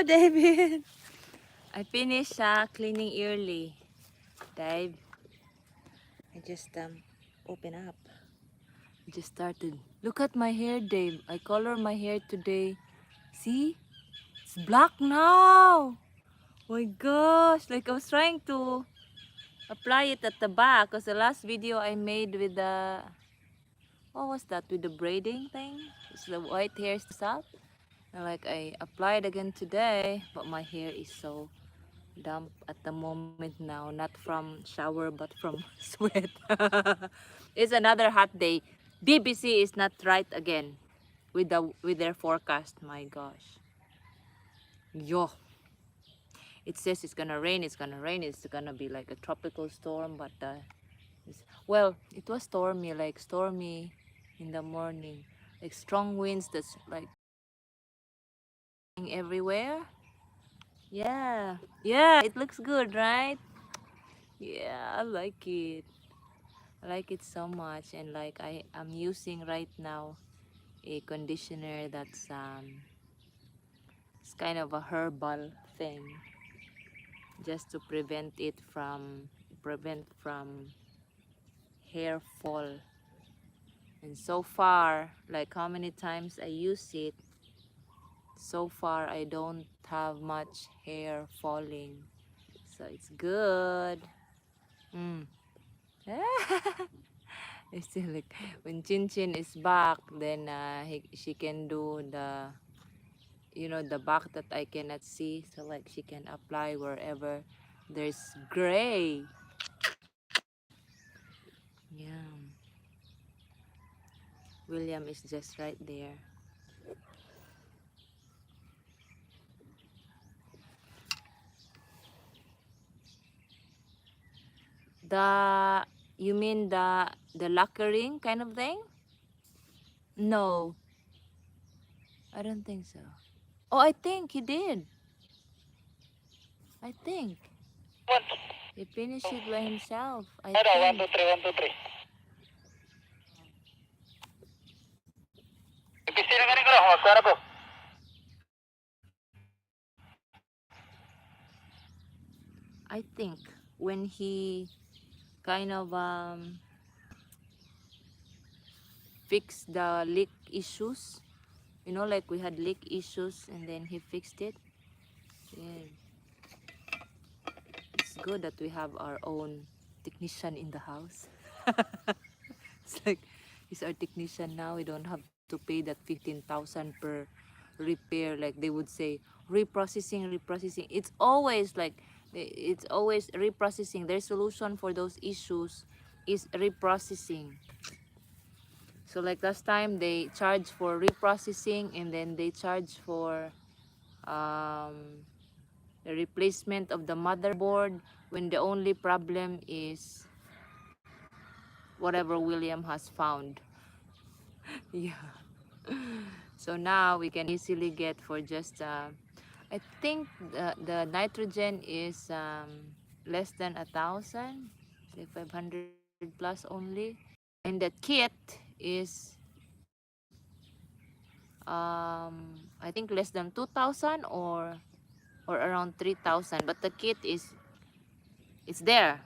David. I finished cleaning early. Dave, I just open up. I just started. Look at my hair, Dave. I color my hair today. See? It's black now. My gosh, like I was trying to apply it at the back because the last video I made with the, what was that, with the braiding thing? It's the white hair stuff. And like I applied again today, but my hair is so damp at the moment now, not from shower but from sweat. It's another hot day. BBC is not right again with their forecast. My gosh. Yo. It says it's gonna rain, it's gonna rain, it's gonna be like a tropical storm, but well, it was stormy, like stormy in the morning, like strong winds that's like everywhere. Yeah, yeah, it looks good, right? Yeah, I like it. I like it so much, and like I'm using right now a conditioner that's it's kind of a herbal thing, just to prevent from hair fall. And so far, like how many times I use it, so far I don't have much hair falling, so it's good. mm. It's still like when Chin Chin is back, then she can do the, the back that I cannot see, so like she can apply wherever there's gray. Yeah, William is just right there. The, you mean the lacquering kind of thing? No, I don't think so. Oh, I think he did. I think he finished it by himself. I think. 1, 2, 3, 1, 2, 3. Ipisi na galing ko, magkuha na po. I think when he kind of fixed the leak issues, like we had leak issues, and then he fixed it. Yeah, it's good that we have our own technician in the house. It's like he's our technician now. We don't have to pay that 15,000 per repair, like they would say reprocessing. It's always reprocessing. Their solution for those issues is reprocessing. So like last time they charge for reprocessing, and then they charge for the replacement of the motherboard, when the only problem is whatever William has found. Yeah. So now we can easily get for just I think the nitrogen is less than 1,000, say 500 plus only, and the kit is I think less than 2,000, or around 3,000, but the kit is, it's there.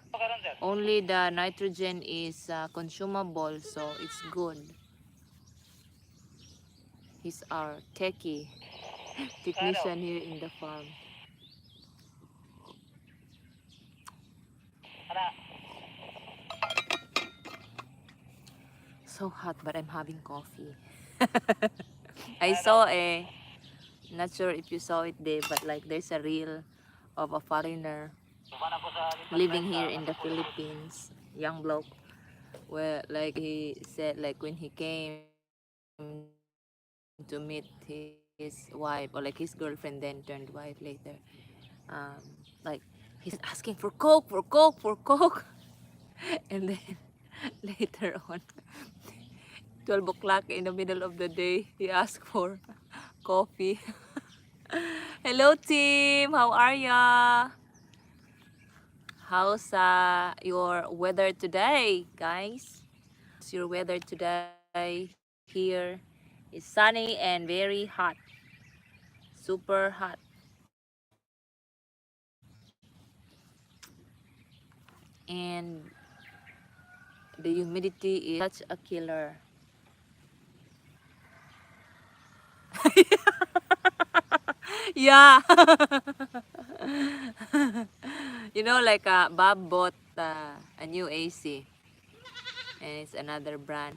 Only the nitrogen is consumable, so it's good. He's our techie technician here in the farm. So hot, but I'm having coffee. I saw not sure if you saw it, Dave, but like there's a reel of a foreigner living here in the Philippines, young bloke, where like he said, like when he came to meet his wife, or like his girlfriend then turned wife later, um, like he's asking for coke, for coke, and then later on, 12 o'clock in the middle of the day, he asked for coffee. Hello team, how are ya? How's your weather today, guys? How's your weather today? Here is sunny and very hot, super hot. and the humidity is such a killer. Yeah. Like Bob bought a new AC, and it's another brand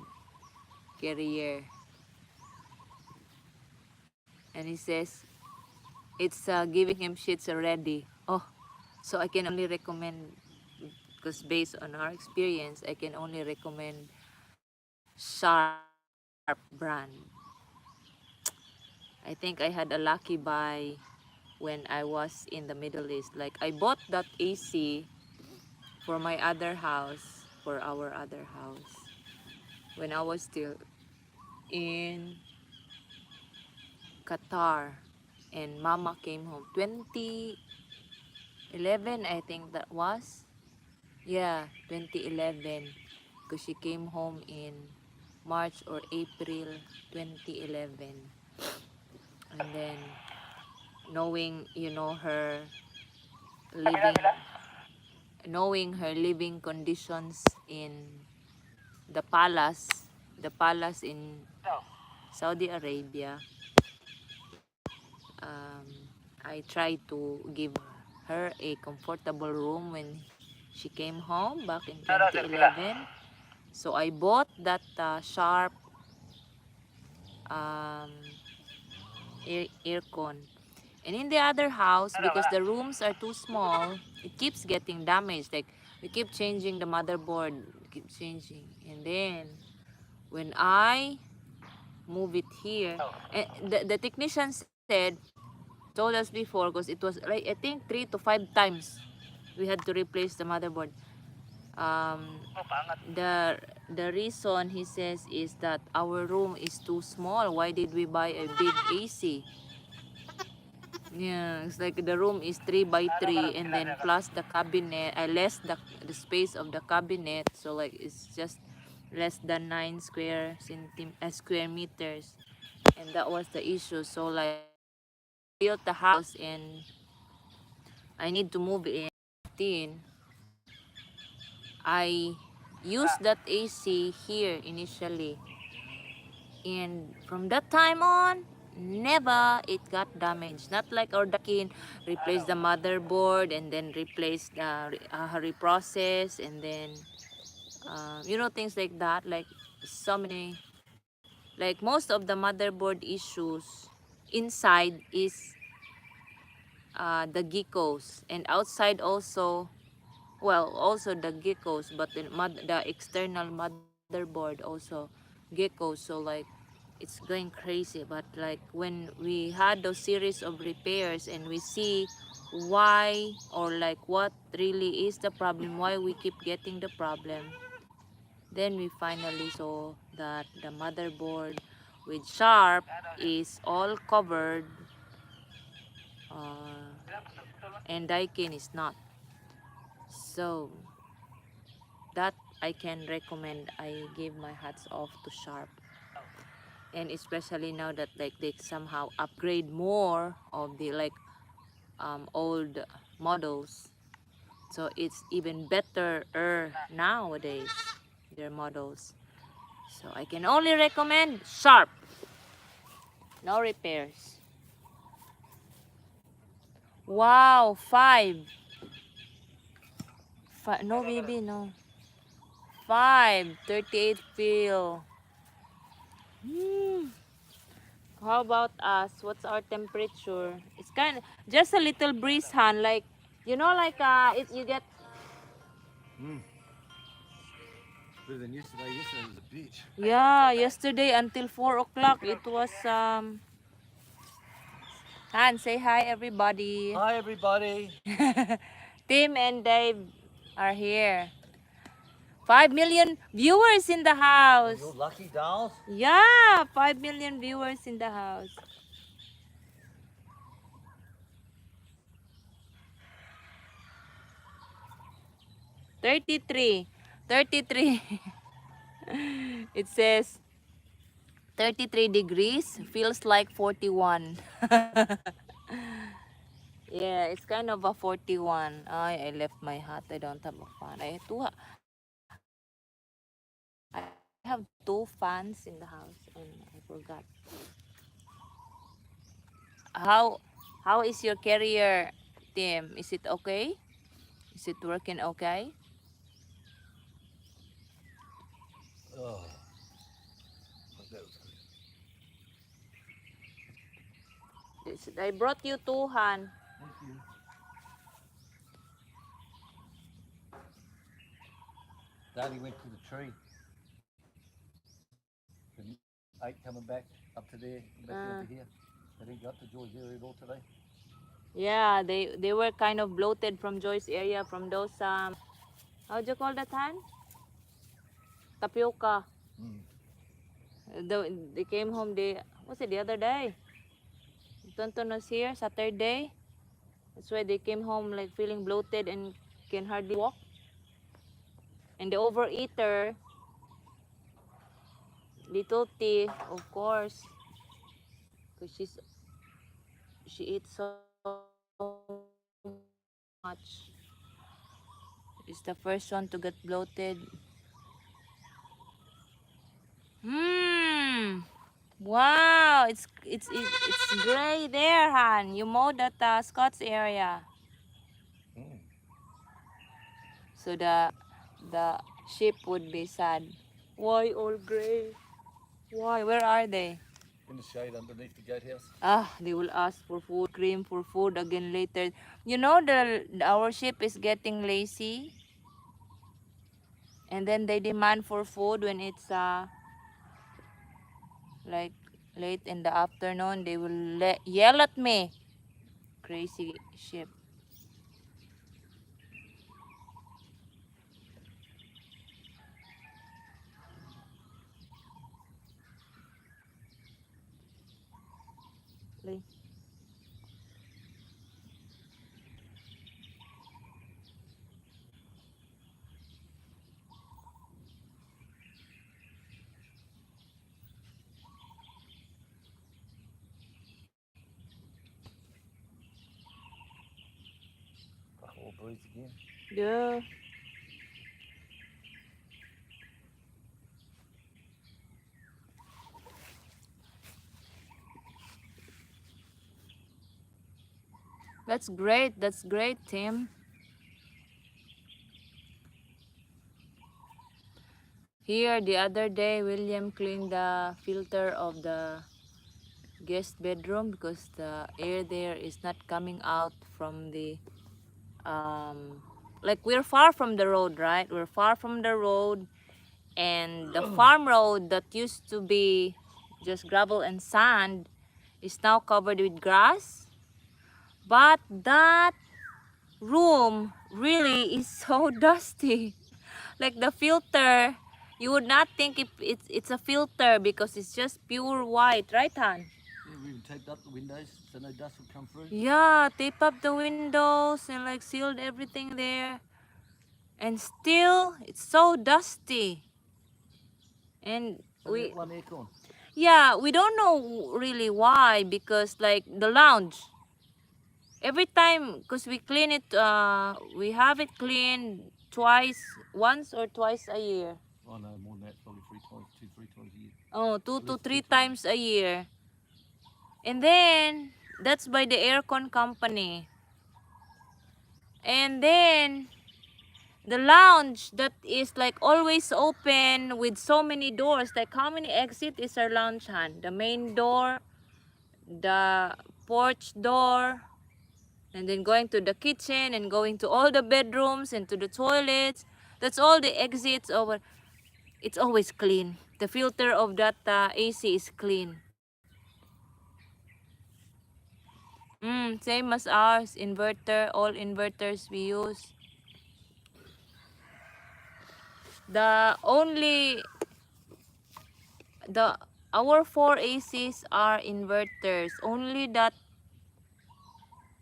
carrier, and he says it's giving him shits already. Oh, so I can only recommend, because based on our experience, I can only recommend Sharp brand. I think I had a lucky buy when I was in the Middle East. Like, I bought that AC for my other house, for our other house, when I was still in Qatar, and Mama came home 2011, I think that was. Yeah, 2011, because she came home in March or April 2011. And then, knowing, her living knowing her living conditions in the palace in Saudi Arabia, um, I tried to give her a comfortable room when she came home back in 2011. So I bought that Sharp um, aircon. And in the other house, because the rooms are too small, it keeps getting damaged. Like, we keep changing the motherboard, keep changing. And then, when I move it here, and the technician said, told us before, because it was like, I think 3 to 5 times we had to replace the motherboard. Um, the the reason, he says, is that our room is too small. Why did we buy a big AC? Yeah, it's like the room is 3 by 3, and then plus the cabinet, less the space of the cabinet, so like it's just less than 9 square meters, and that was the issue. So like when I built the house and I need to move in, I used that AC here initially, and from that time on, never it got damaged. Not like our dakin, replace the motherboard and then replace the reprocess, and then things like that. Like, so many, like most of the motherboard issues inside is the geckos, and outside also, well, also the geckos, but the external motherboard also geckos. So like, it's going crazy. But like, when we had those series of repairs and we see why, or like what really is the problem, why we keep getting the problem, then we finally saw that the motherboard with Sharp is all covered, uh, and Daikin is not. So that I can recommend. I give my hats off to Sharp, and especially now that like they somehow upgrade more of the like old models, so it's even better nowadays, their models. So I can only recommend Sharp. No repairs. Wow, five. No, baby, no. 5:38 feel. How about us? What's our temperature? It's kind of just a little breeze, Han. Like, like you get. Better than yesterday. Yesterday was a bitch. Yeah, yesterday until 4 o'clock it was Han, say hi everybody. Hi, everybody. Tim and Dave are here. 5 million viewers in the Oh, house. you're lucky, dolls. Yeah, 5 million viewers in the house. 33. 33. It says 33 degrees, feels like 41. Yeah, it's kind of a 41. I left my hat. I don't have a fan. I have two fans in the house and I forgot. How how is your career, Tim? Is it okay? Is it working okay? Oh, that was I brought you two, Han. Thank you. Daddy went to the tree. The eight coming back up to there, back down Uh, to here. They didn't go up to Joy's area at all today. yeah, they were kind of bloated from Joy's area from those how do you call that, Han? Tapioca. Mm. They came home. Was it the other day? Tonton was here Saturday. That's why they came home like feeling bloated and can hardly walk. And the overeater, little T, of course, because she eats so much. Is the first one to get bloated. Hmm. Wow, it's gray there, Han. You mowed that Scott's area, Mm. so the sheep would be sad. Why all gray? Why? Where are they? In the shade underneath the goat house. Ah, they will ask for food, cream for food again later. You know our sheep is getting lazy, and then they demand for food when it's like late in the afternoon. They will yell at me. Crazy sheep. Like, All bruised again. yeah. That's great. That's great, Tim. Here, the other day, William cleaned the filter of the guest bedroom because the air there is not coming out from the like we're far from the road, right? We're far from the road, and the farm road that used to be just gravel and sand is now covered with grass. But that room really is so dusty. Like the filter, you would not think it's a filter because it's just pure white, right, Han? Yeah, we even taped up the windows so no dust would come through. Yeah, tape up the windows and like sealed everything there. And still, it's so dusty. And Only that one aircon. yeah, we don't know really why because like the lounge, every time, because we clean it, we have it cleaned once or twice a year. Oh no, more than that, probably three times a year. Oh, two At to least three two times. times a year. And then, that's by the aircon company. And then, the lounge that is like always open with so many doors. Like how many exit is our lounge, Han? The main door, the porch door, and then going to the kitchen and going to all the bedrooms and to the toilets. That's all the exits over. It's always clean. The filter of that AC is clean. Same as ours. Inverter, all inverters we use. The only the our four ACs are inverters. Only that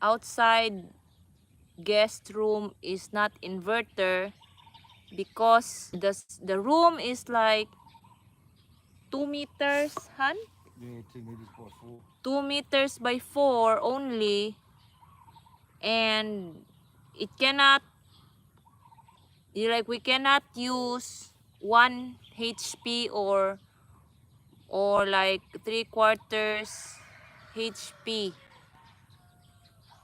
outside guest room is not inverter because the room is like 2 meters, Han? Yeah, 2 meters by 4. 2 meters by 4 only. and it cannot, we cannot use 1 HP or like 3/4 HP.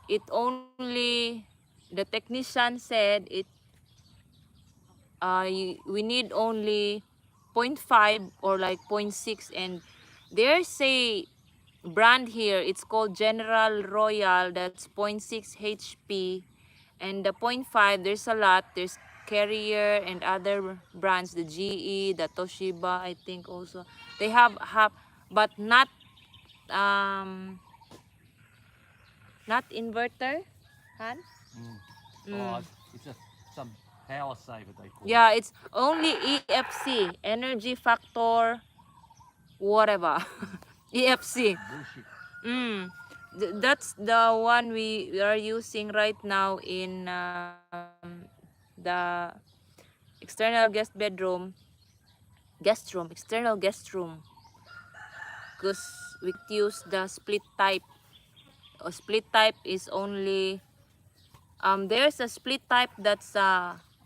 It only, the technician said it, we need only 0.5 or like 0.6, and there's a brand here, it's called General Royal, that's 0.6 HP, and the 0.5, there's a lot, there's Carrier and other brands, the GE, the Toshiba, I think also they have, but um not inverter, Han? Oh, it's just some power saver they call it. Yeah, it's only EFC, energy factor, whatever. EFC. Bullshit. That's the one we are using right now in the external external guest room, because we use the split type. Split type is only, there's a split type that's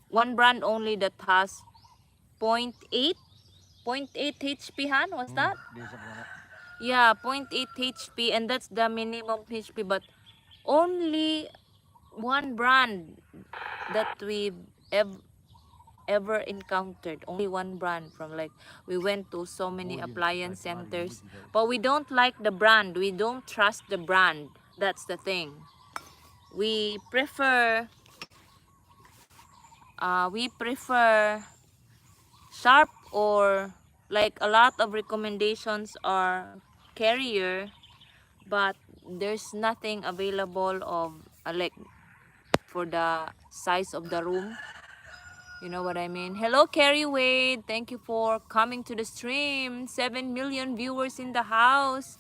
one brand only that has point 0.8 HP, Han, what's that? There's something like that. Yeah, 0.8 HP, and that's the minimum HP, but only one brand that we've ever encountered, only one brand, from like we went to so many appliance centers, but we don't like the brand, we don't trust the brand. That's the thing. We prefer Sharp, or like a lot of recommendations are Carrier, but there's nothing available of like for the size of the room. You know what I mean? Hello, Carrie Wade. Thank you for coming to the stream. 7 million viewers in the house.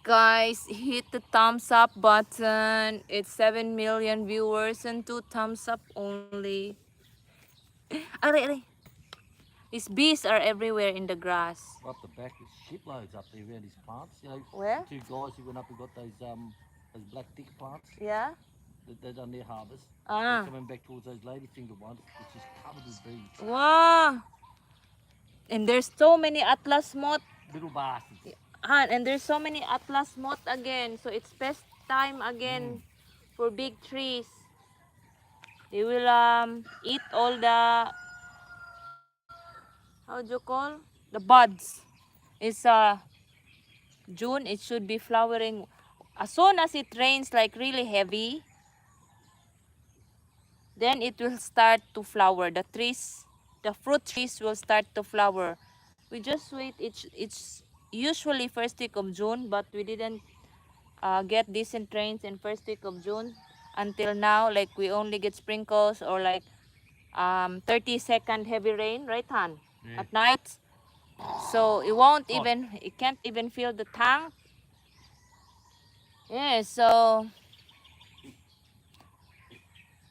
Guys, hit the thumbs up button. It's 7 million viewers and 2 thumbs up only. Aray, aray. These bees are everywhere in the grass. Up the back, there's shiploads up there around these plants. You know, Where? two guys who went up and got those black tick plants Yeah? that they done their harvest. Ah. They're coming back towards those ladyfinger ones, which is covered with bees. Wow. And there's so many atlas moth. Little bastards. And there's so many atlas moth again. So it's best time again for big trees. They will eat all the, how do you call, the buds. It's June, it should be flowering. As soon as it rains like really heavy, then it will start to flower. The trees, the fruit trees will start to flower. We just wait. It's usually first week of June, but we didn't get decent rains in first week of June until now. Like we only get sprinkles or like 30-second heavy rain, right, Han? Yeah. At night. So it can't even fill the tank. Yeah, so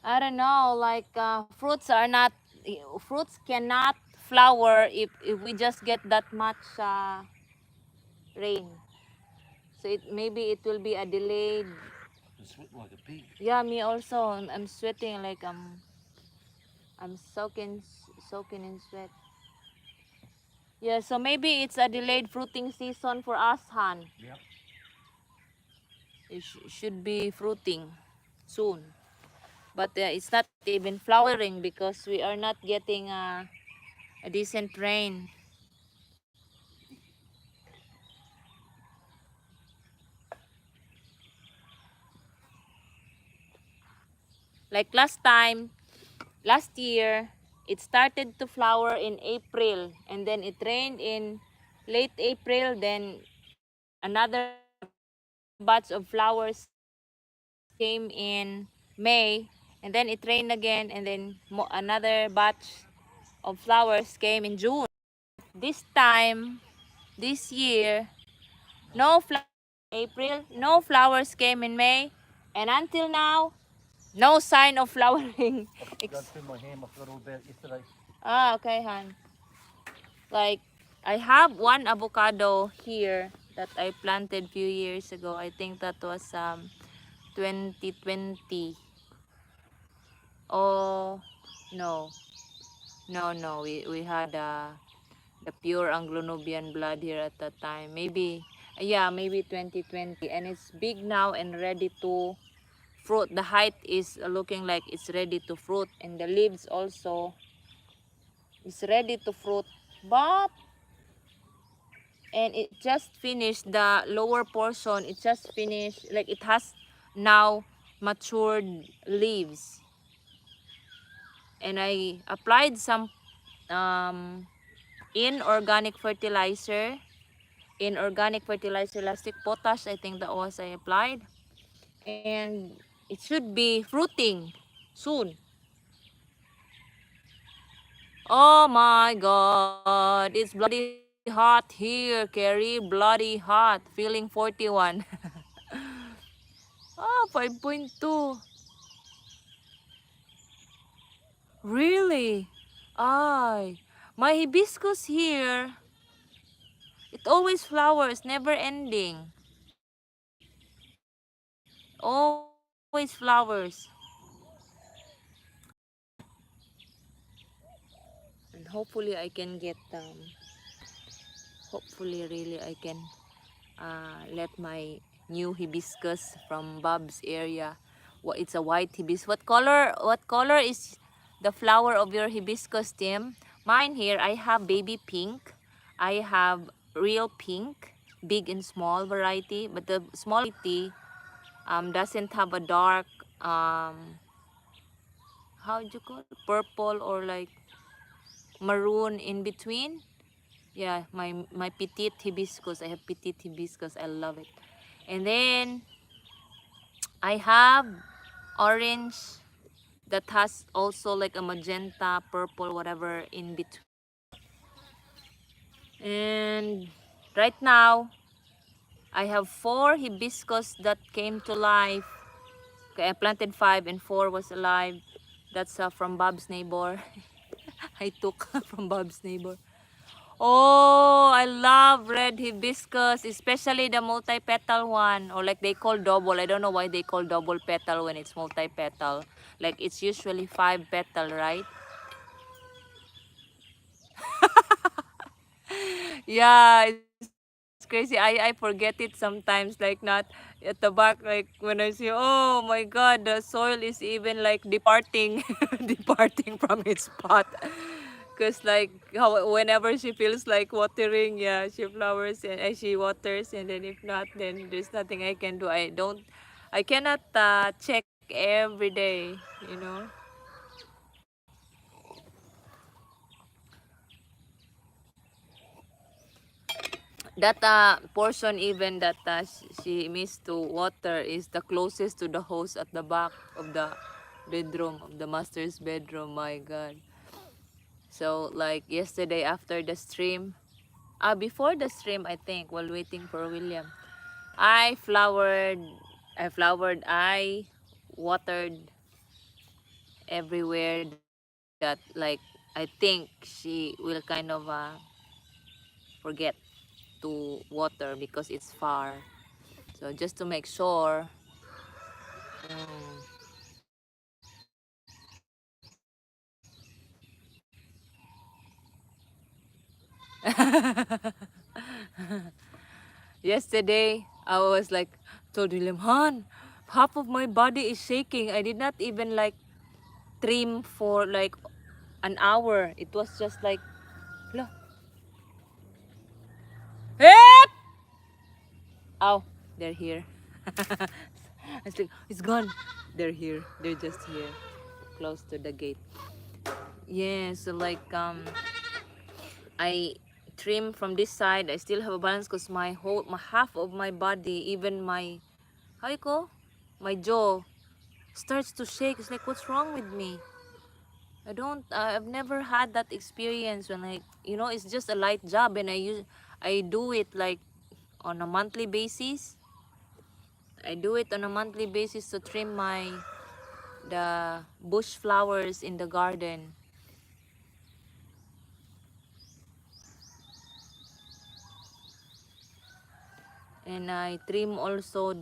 I don't know, like fruits cannot flower if we just get that much rain. So maybe it will be a delayed. I'm sweating like a pig. Yeah, me also. I'm sweating like I'm soaking in sweat. Yeah, so maybe it's a delayed fruiting season for us, Han. Yep. It should be fruiting soon. But it's not even flowering because we are not getting a decent rain. Like last year, it started to flower in April, and then it rained in late April, then another batch of flowers came in May, and then it rained again, and then another batch of flowers came in June. This time, this year, no flowers in April, no flowers came in May, and until now, no sign of flowering. I got through my ham. I forgot all about it yesterday. Okay, Han. Like, I have one avocado here that I planted few years ago. I think that was 2020. Oh, no. No. We had the pure Anglo-Nubian blood here at that time. Maybe, yeah, maybe 2020. And it's big now and ready to fruit. The height is looking like it's ready to fruit. And the leaves also is ready to fruit. But, and it just finished the lower portion. It just finished, like it has now matured leaves. And I applied some um, inorganic fertilizer. Inorganic fertilizer, elastic potash, I think that was I applied. And it should be fruiting soon. Oh my god, it's bloody hot here, Carrie. Bloody hot. Feeling 41. Ah, 5.2. Really? Ay. My hibiscus here, it always flowers, never ending. Always flowers. And hopefully I can get hopefully really I can let my new hibiscus from Bob's area. It's a white hibiscus. What color is the flower of your hibiscus, Tim? Mine here, I have baby pink. I have real pink, big and small variety. But the small variety doesn't have a dark, how do you call it? Purple or like maroon in between. Yeah, my petite hibiscus. I have petite hibiscus. I love it. And then I have orange that has also like a magenta, purple, whatever in between. And right now, I have 4 hibiscus that came to life. Okay, I planted 5 and 4 was alive. That's from Bob's neighbor. I took from Bob's neighbor. Oh, I love red hibiscus, especially the multi-petal one, or like they call double. I don't know why they call double petal when it's multi-petal. Like it's usually 5 petal, right? Yeah, it's crazy. I forget it sometimes, like not at the back, like when I see, oh my God, the soil is even like departing, departing from its pot. Cause like how whenever she feels like watering, yeah, she flowers and she waters, and then if not, then there's nothing I can do. I cannot check every day, you know. That portion even that she missed to water is the closest to the hose at the back of the bedroom, of the master's bedroom. My God. So like yesterday after the stream, before the stream, I think, while waiting for William, I flowered, I watered everywhere that like I think she will kind of forget to water because it's far. So just to make sure. Mm. Yesterday, I was like, told William, Han, half of my body is shaking. I did not even like trim for like an hour. It was just like, "Hala, help! Oh, they're here." I was like, it's gone. They're here. They're just here, close to the gate. Yeah, so like I trim from this side. I still have a balance because my half of my body, even my, how you call, my jaw starts to shake. It's like, what's wrong with me? I've never had that experience when it's just a light job and I do it like on a monthly basis. I do it on a monthly basis to trim the bush flowers in the garden. And I trim also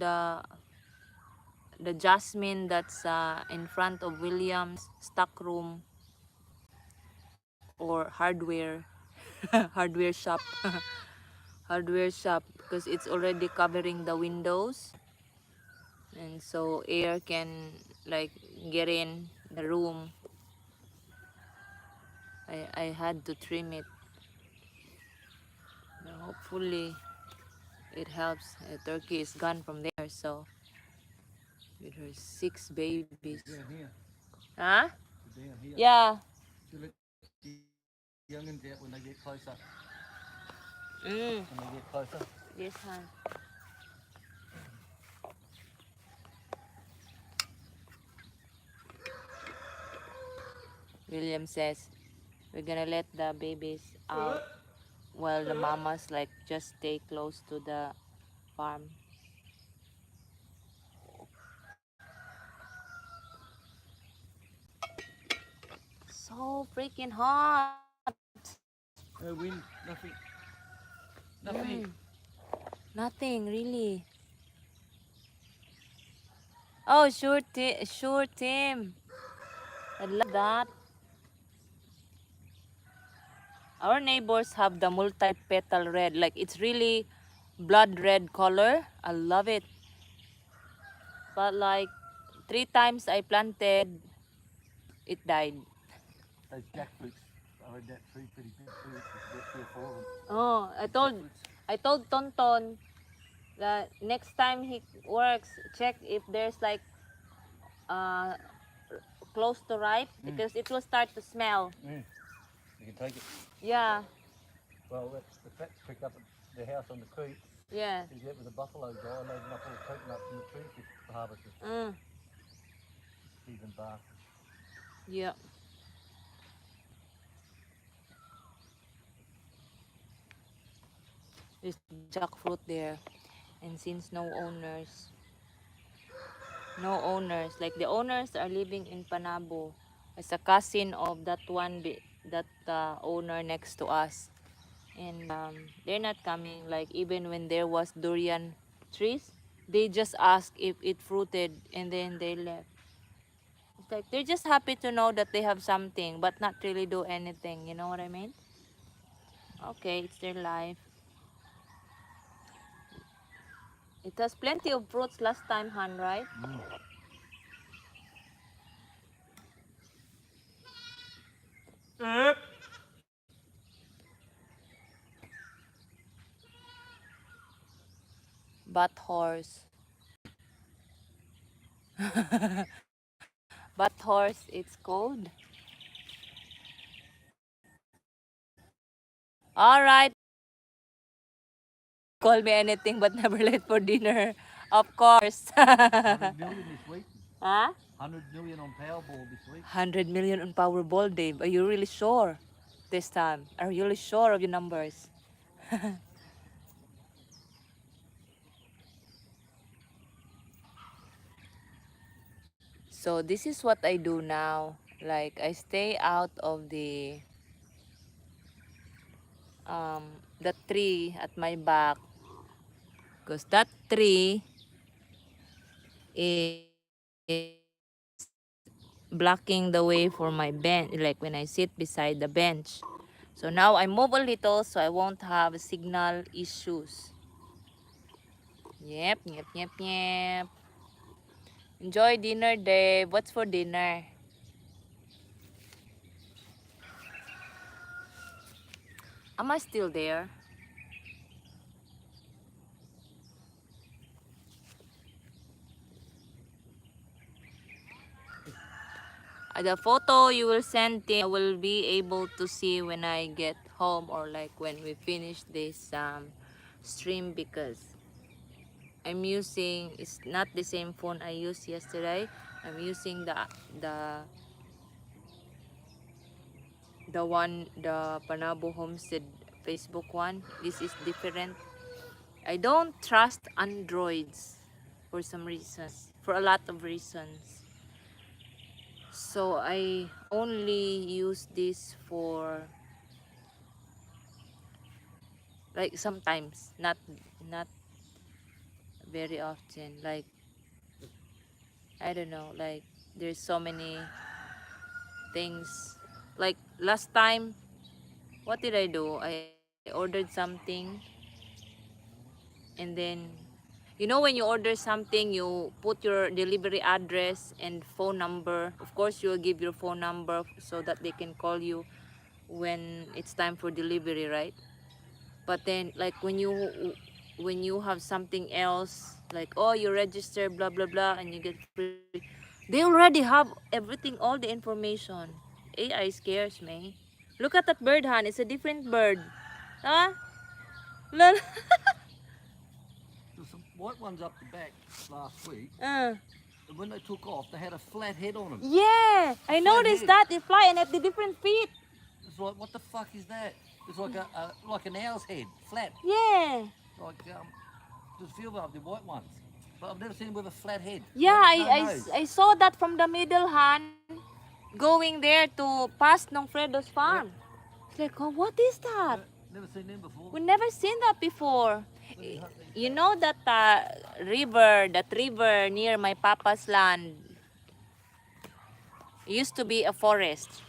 the jasmine that's in front of Williams stock room or hardware hardware shop hardware shop, because it's already covering the windows, and so air can like get in the room. I had to trim it. Hopefully it helps. Turkey is gone from there, so with her 6 babies. Down here. Huh? Down here. Yeah. You let the youngins out when they get closer. Mm. When they get closer. This one. William says we're gonna let the babies out while the mamas like just stay close to the farm. So freaking hot. No wind, nothing. Mm. Nothing. Nothing really. Oh, sure, sure, Tim. I love that. Our neighbors have the multi-petal red, like it's really blood red color. I love it. But like 3 times I planted, it died. Those jackfruits. I read that tree pretty big too. You should get 3 or 4 of them. Oh, Jackfruits. I told Tonton that next time he works, check if there's like uh close to ripe, because it will start to smell. You can take it. Yeah, Well, the fat picked up at the house on the creek. yeah. He's out with a buffalo guy loading up all the coconuts from the trees he's harvested. Mm, Even bark. yeah. There's jackfruit there, and since no owners, like the owners are living in Panabo, as a cousin of that one, that owner next to us, and they're not coming. Like even when there was durian trees, they just asked if it fruited, and then they left. It's like they're just happy to know that they have something, but not really do anything. You know what I mean? Okay, it's their life. It has plenty of fruits last time, Han, right? But horse. But horse, it's cold. All right. Call me anything but never late for dinner. Of course. 100 million this week. Huh? 100 million on Powerball this week. 100 million on Powerball, Dave. Are you really sure this time? Are you really sure of your numbers? So this is what I do now. Like I stay out of um the tree at my back, because that tree is blocking the way for my bench, like when I sit beside the bench. So now I move a little so I won't have signal issues. Yep, yep, yep, yep. Enjoy dinner, Dave. What's for dinner? Am I still there? The photo you will send to, I will be able to see when I get home, or like when we finish this stream, because I'm using, it's not the same phone I used yesterday. I'm using the the Panabo Homestead Facebook one. This is different. I don't trust Androids for some reasons, for a lot of reasons. So I only use this for like sometimes, not very often. Like I don't know, like there's so many things. Like last time, what did I do? I ordered something, and then you know, when you order something, you put your delivery address and phone number. Of course, you'll give your phone number so that they can call you when it's time for delivery, right? But then, like when you have something else, like, oh, you register blah blah blah and you get free, they already have everything, all the information. AI scares me. Look at that bird, Han. It's a different bird. Huh? Lol. There's some white ones up the back last week, uh, and when they took off, they had a flat head on them. yeah, I flat noticed head. that. They fly and have the different feet. It's like, what the fuck is that? It's like like an owl's head, flat. Yeah. Like there's a few of the white ones, but I've never seen them with a flat head. Yeah, No nose. I saw that from the middle, Han, going there to past Nong Fredo's farm. Yep. It's like, oh, what is that? Never seen them before. We never seen that before. You know that that river near my papa's land used to be a forest.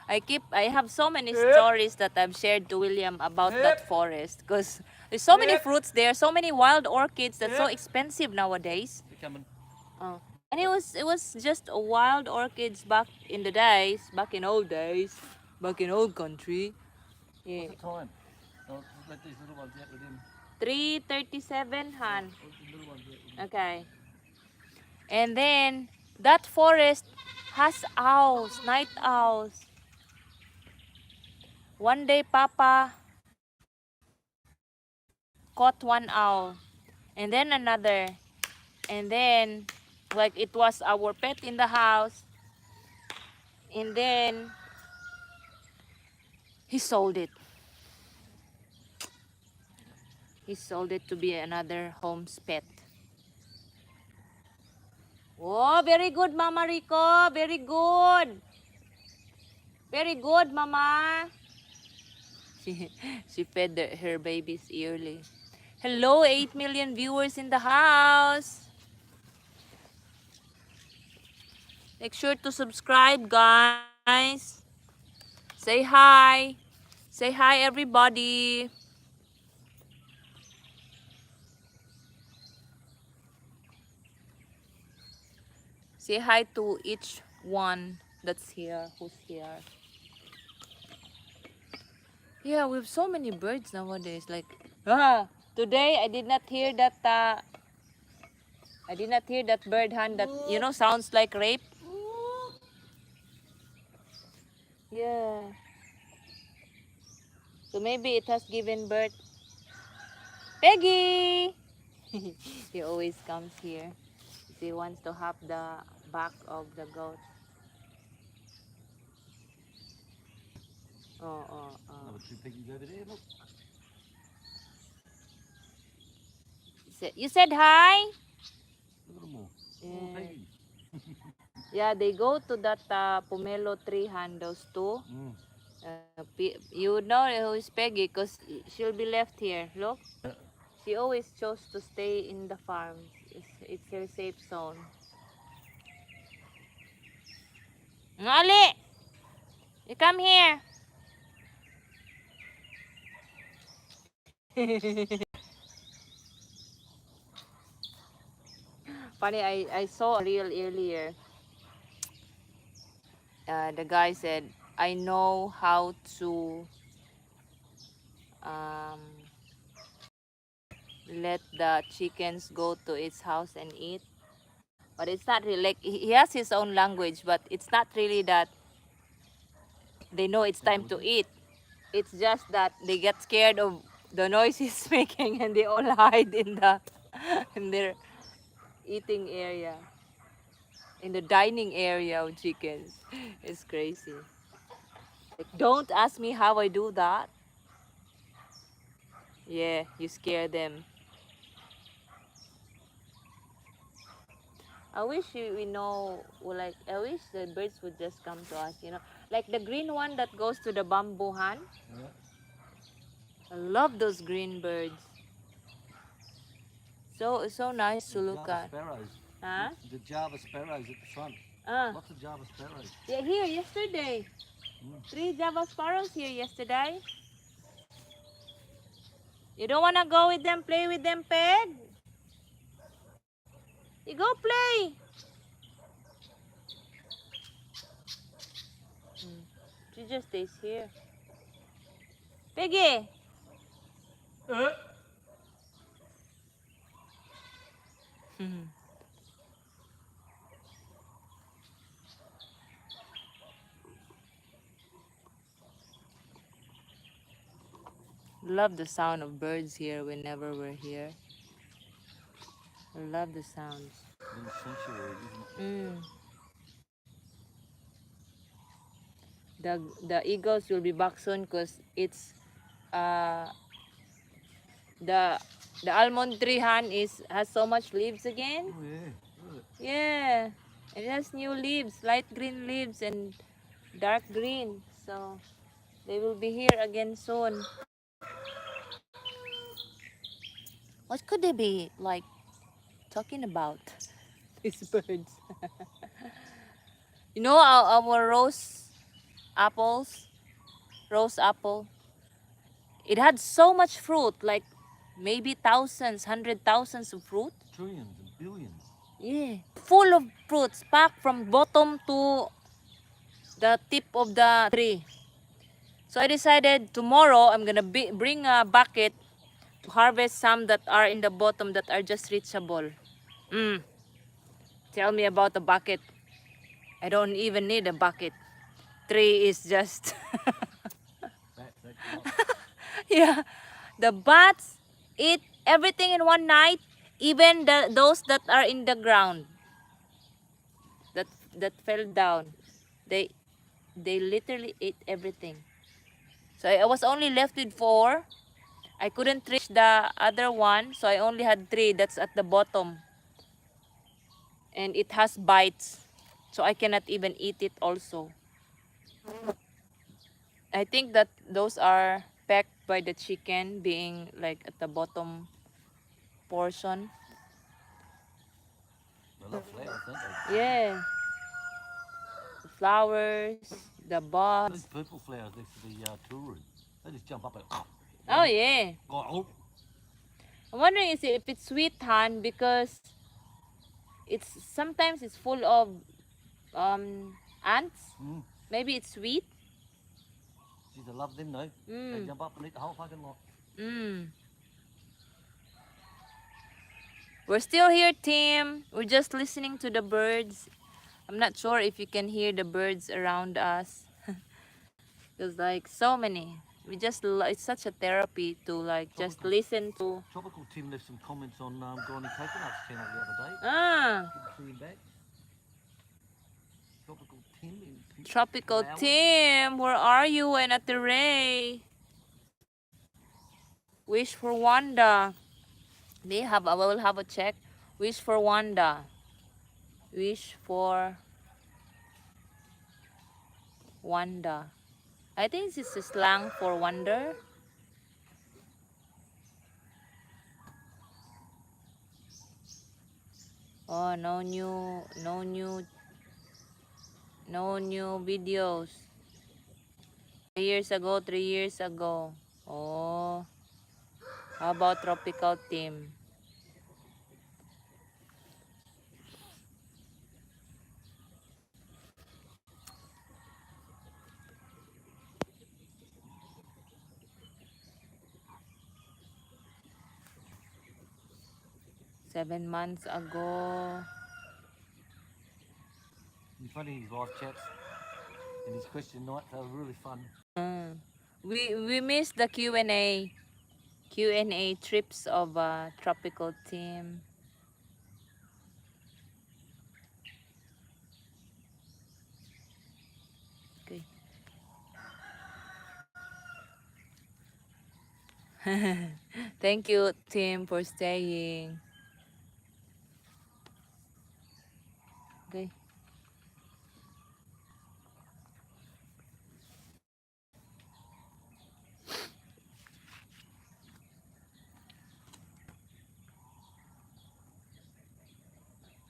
I have so many stories that I've shared to William about that forest, because there's so many fruits there, so many wild orchids that's so expensive nowadays. They're coming. Oh. And it was just a wild orchids back in the days, back in old days, back in old country. Yeah. What's the time? I'll just let these little ones out with him. 3:37, Han. What's the little ones out with him? Okay. And then that forest has owls, night owls. One day Papa caught one owl, and then another, and then like it was our pet in the house, and then he sold it. He sold it to be another home's pet. Oh, very good, Mama Rico. Very good. Very good, Mama. She fed her babies yearly. Hello, 8 million viewers in the house. Make sure to subscribe, guys. Say hi. Say hi, everybody. Say hi to each one that's here, who's here. Yeah, we have so many birds nowadays. Like, today I did not hear that. I did not hear that bird, Han, that sounds like rape. Yeah. So maybe it has given birth. Peggy! He always comes here. He wants to have the back of the goat. Oh. Another two piggies over there. Look. You said hi? Look at them all. All Yeah. piggies. Yeah, they go to that pomelo tree, Han, those two. You know who is Peggy because she'll be left here. Look. She always chose to stay in the farm. It's her safe zone. Ngali! You come here. Funny, I saw a reel earlier. The guy said, I know how to um, let the chickens go to its house and eat. But it's not really like he has his own language, but it's not really that they know it's time to eat. It's just that they get scared of the noise he's making and they all hide in their eating area, in the dining area of chickens. It's crazy. Like, don't ask me how I do that. Yeah, you scare them. I wish we know, like, I wish the birds would just come to us, Like the green one that goes to the bamboo, Han. Yeah. I love those green birds. So nice to look Garter at. sparrows. Huh? The Java sparrows at the front. Uh, Lots of Java sparrows. yeah, here yesterday. 3 Java sparrows here yesterday. You don't wanna go with them, play with them, Peg? You go play. She just stays here. Peggy. Love the sound of birds here whenever we're here. I love the sounds. Little sanctuary, isn't it? Mm. The eagles will be back soon because it's uh the the almond tree has so much leaves again. Oh yeah, look. Yeah, it has new leaves, light green leaves and dark green. So they will be here again soon. What could they be like talking about? These birds. You know our rose apple. It had so much fruit, like maybe thousands, 100,000s of fruit. Trillions and billions. Yeah, full of fruits, packed from bottom to the tip of the tree. So I decided tomorrow I'm gonna bring a bucket to harvest some that are in the bottom that are just reachable. Tell me about the bucket. I don't even need a bucket. Tree is just Bats, they come up. yeah. The bats eat everything in one night, even those that are in the ground that fell down. They they literally ate everything. So I was only left with 4. I couldn't reach the other one, so I only had 3 that's at the bottom. And it has bites, so I cannot even eat it also. I think that those are pecked by the chicken being like at the bottom portion. They love flowers, don't they? Yeah. The flowers, the Those buds. purple flowers next to the tool room. They just jump up and Oh yeah. oh, I'm wondering if it's sweet Han because sometimes it's full of ants. mm. Maybe it's sweet. Geez, I love them though. They jump up and eat the whole fucking lot. We're still here, team. We're just listening to the birds. I'm not sure if you can hear the birds around us. There's like so many. It's such a therapy to like just listen to. Tropical Tim left some comments on Grinding Coconuts channel the other day. Ah, Good to see him back. Tropical Tim in pink Tropical flowers. Tim, where are you? And at the Ray. Wish for Wanda. I will have a check. Wish for Wanda. Wish for Wanda. I think this is slang for wonder. Oh, no new videos. 3 years ago. Oh, how about Tropical Team? Seven months ago. It's funny his live chats and his question nights. They were really fun. We missed the Q&A trips of Tropical Team. Okay. Thank you, Tim, for staying. Okay.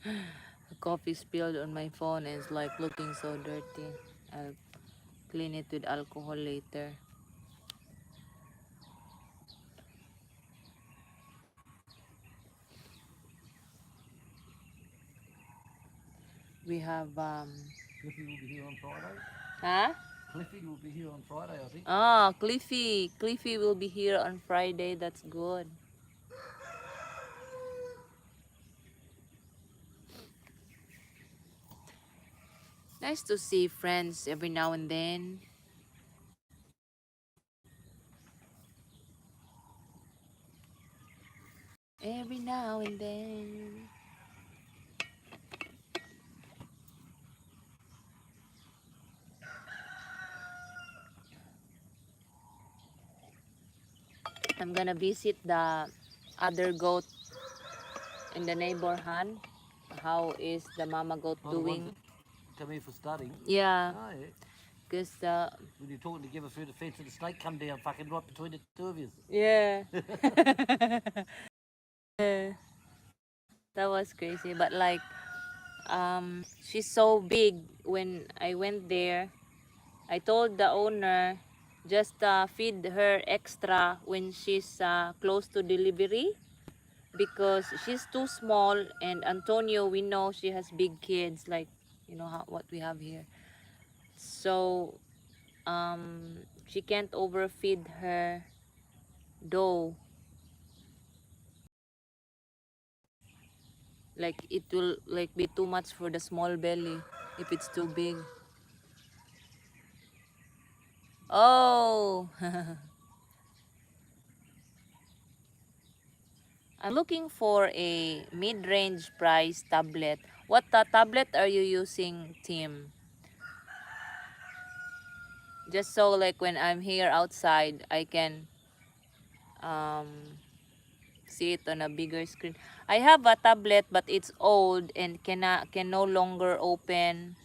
The coffee spilled on my phone and it's like looking so dirty. I'll clean it with alcohol later. We have Cliffy will be here on Friday. huh? Cliffy will be here on Friday, I think. Oh, Cliffy. Cliffy will be here on Friday. That's good. Nice to see friends every now and then. Every now and then. I'm gonna visit the other goat in the neighborhood. How is the mama goat Oh, the ones doing? that come here for studying. Yeah, Oh, yeah. because When you're talking together through the fence and the snake come down fucking right between the two of you. yeah. Yeah, that was crazy. But like, she's so big. When I went there, I told the owner just feed her extra when she's close to delivery because she's too small. And Antonio, we know she has big kids, like what we have here. So she can't overfeed her dough. Like it will like be too much for the small belly if it's too big. Oh, I'm looking for a mid-range price tablet. What tablet are you using, Tim? Just so like when I'm here outside, I can um, see it on a bigger screen. I have a tablet, but it's old and can no longer open.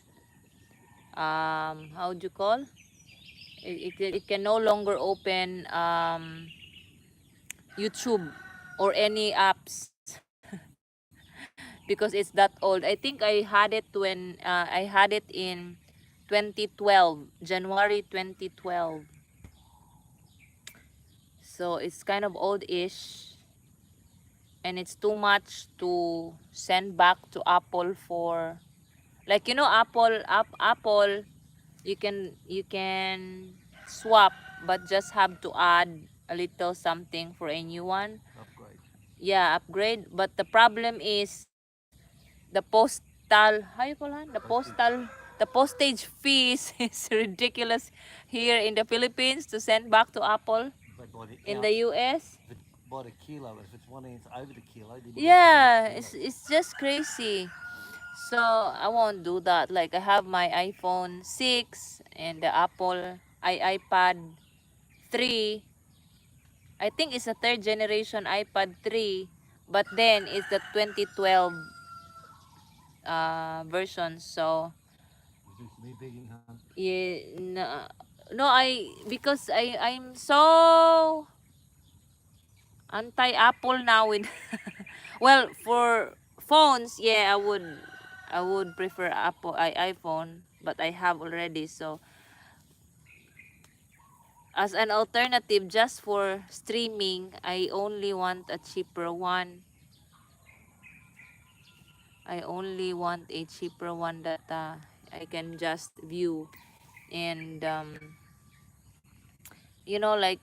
How do you call? It can no longer open YouTube or any apps because it's that old. I think I had it when I had it in 2012, January 2012. So it's kind of old-ish and it's too much to send back to Apple for like Apple you can swap but just have to add a little something for a new one. Upgrade. Yeah, upgrade. But the problem is the postal, how you call it? The postage fees is ridiculous here in the Philippines to send back to Apple They buy the in the ounce. US. If it's by the kilo, if it's 1 ounce over the kilo, then you got to the Yeah, next kilo. it's just crazy. So I won't do that. Like I have my iPhone 6 and the iPad 3. I think it's a third generation iPad 3, but then it's the 2012 version. So You do some me begging, hun. yeah, no, no, because I'm so anti-Apple now with well, for phones, yeah, I would prefer iPhone, but I have already. So as an alternative just for streaming, I only want a cheaper one. I only want a cheaper one that I can just view and like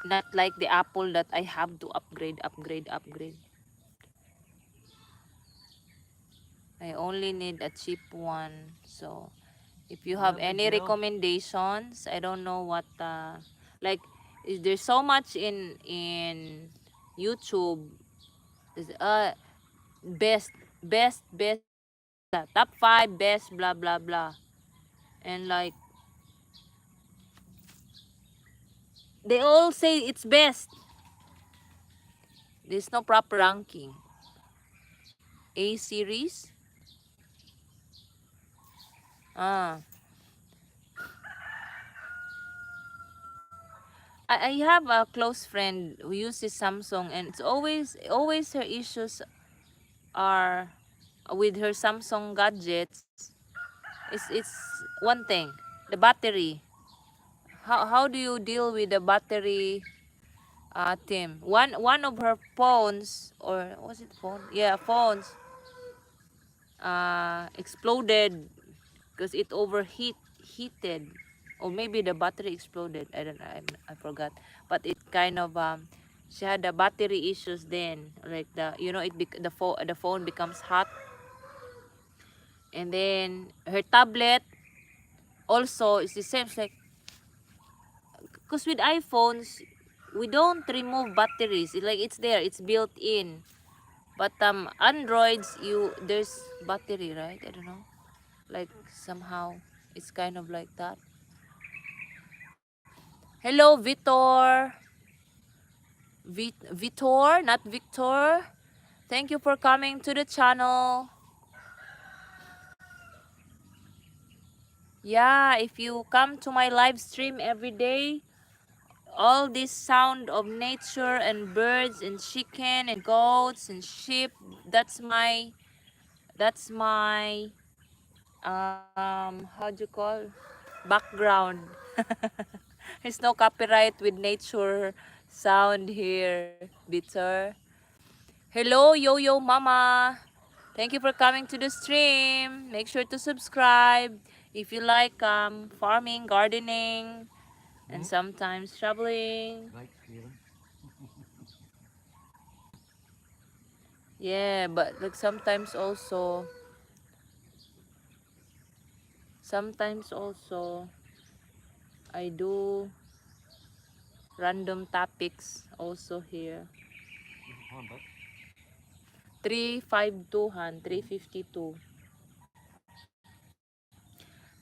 not like the Apple that I have to upgrade. I only need a cheap one. So if you have Big any girl. recommendations, I don't know what like there's so much in YouTube. There's, best best top 5 best blah blah blah. And like they all say it's best. There's no proper ranking. A series. Ah, I have a close friend who uses Samsung and it's always her issues are with her Samsung gadgets, it's one thing, the battery. How do you deal with the battery, Tim? One of her phones, or was it phone? Yeah, phones exploded because it heated, or maybe the battery exploded. I don't know. I forgot. But it kind of she had the battery issues then, like the phone becomes hot, and then her tablet also is the same. It's like, because with iPhones we don't remove batteries. Like it's there, it's built in. But Androids, there's battery, right? I don't know. Like somehow it's kind of like that. Hello, Vitor. Vitor, not Victor. Thank you for coming to the channel. Yeah, if you come to my live stream every day, all this sound of nature and birds and chicken and goats and sheep, that's my how do you call, background. There's no copyright with nature sound here, Bitter. Hello, Yo Mama. Thank you for coming to the stream. Make sure to subscribe if you like farming, gardening, and sometimes traveling. Right, Kieran. Yeah, but like sometimes also I do random topics also here. What's the time, bud? 352 han, 352.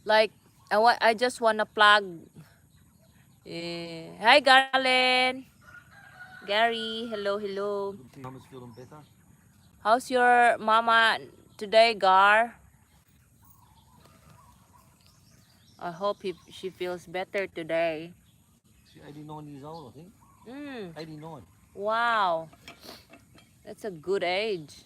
Like I just wanna plug. Hi Garland, Gary, hello. Good to see Mama's feeling better. How's your mama today, Gar? I hope she feels better today. She's 89 years old, I think. Mm, 89. wow, that's a good age.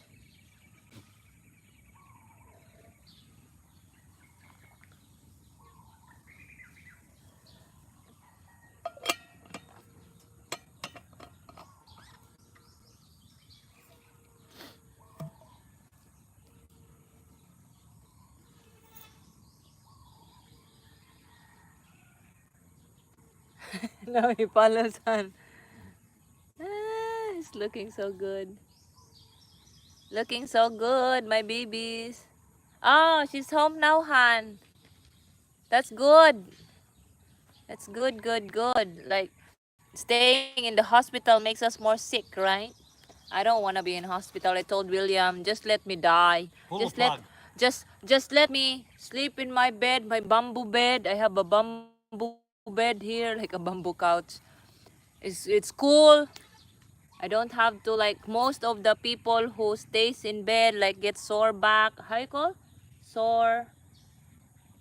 No, he follows on. He's looking so good. Looking so good, my babies. Oh, she's home now, Han. That's good. That's good. Like, staying in the hospital makes us more sick, right? I don't want to be in hospital. I told William, just let me die. Pull the Just let plug. just let me sleep in my bed, my bamboo bed. I have a bamboo bed here, like a bamboo couch. It's cool. I don't have to, like most of the people who stays in bed like get sore back. How you call? Sore.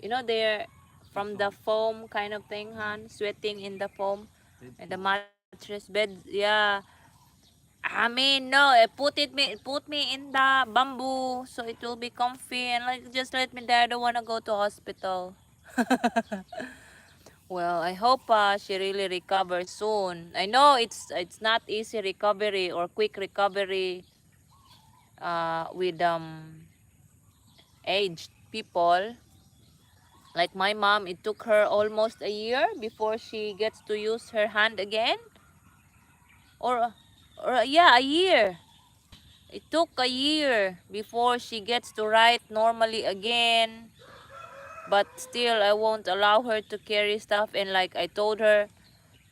They're from the foam kind of thing, Han, sweating in the foam Bed and the sores. mattress bed. Yeah. I mean, no, put me in the bamboo so it will be comfy, and like just let me there. I don't want to go to hospital. Well, I hope she really recovers soon. I know it's not easy recovery or quick recovery with aged people. Like my mom, it took her almost a year before she gets to use her hand again. Or yeah, a year. It took a year before she gets to write normally again. But still, I won't allow her to carry stuff. And like I told her,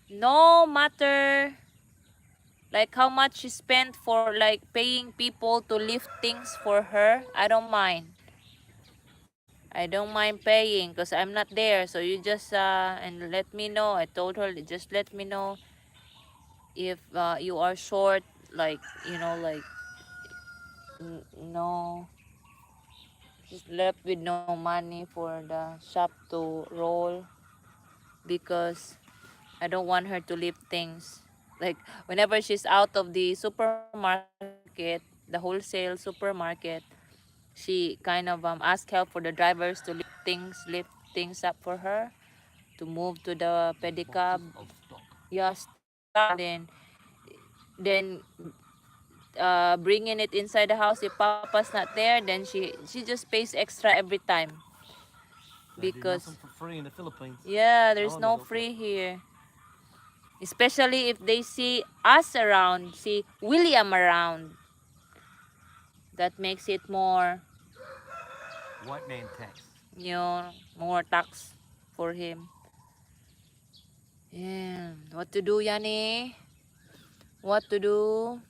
no matter like how much she spent for like paying people to lift things for her, I don't mind. I don't mind paying because I'm not there. So you just and let me know. I told her, just let me know if you are short, like like no, just left with no money for the shop to roll, because I don't want her to lift things. Like whenever she's out of the supermarket, like the wholesale supermarket. She kind of asked help for the drivers to lift things up for her to move to the pedicab. Boxes of stock. Yeah, stock. Then bringing it inside the house. If Papa's not there, then she just pays extra every time They do because nothing for free in the Philippines. yeah, No there's one no will free here. Especially if they see us around, see William around. That makes it more, white man tax. more tax for him. Yeah. What to do, Yanni? What to do?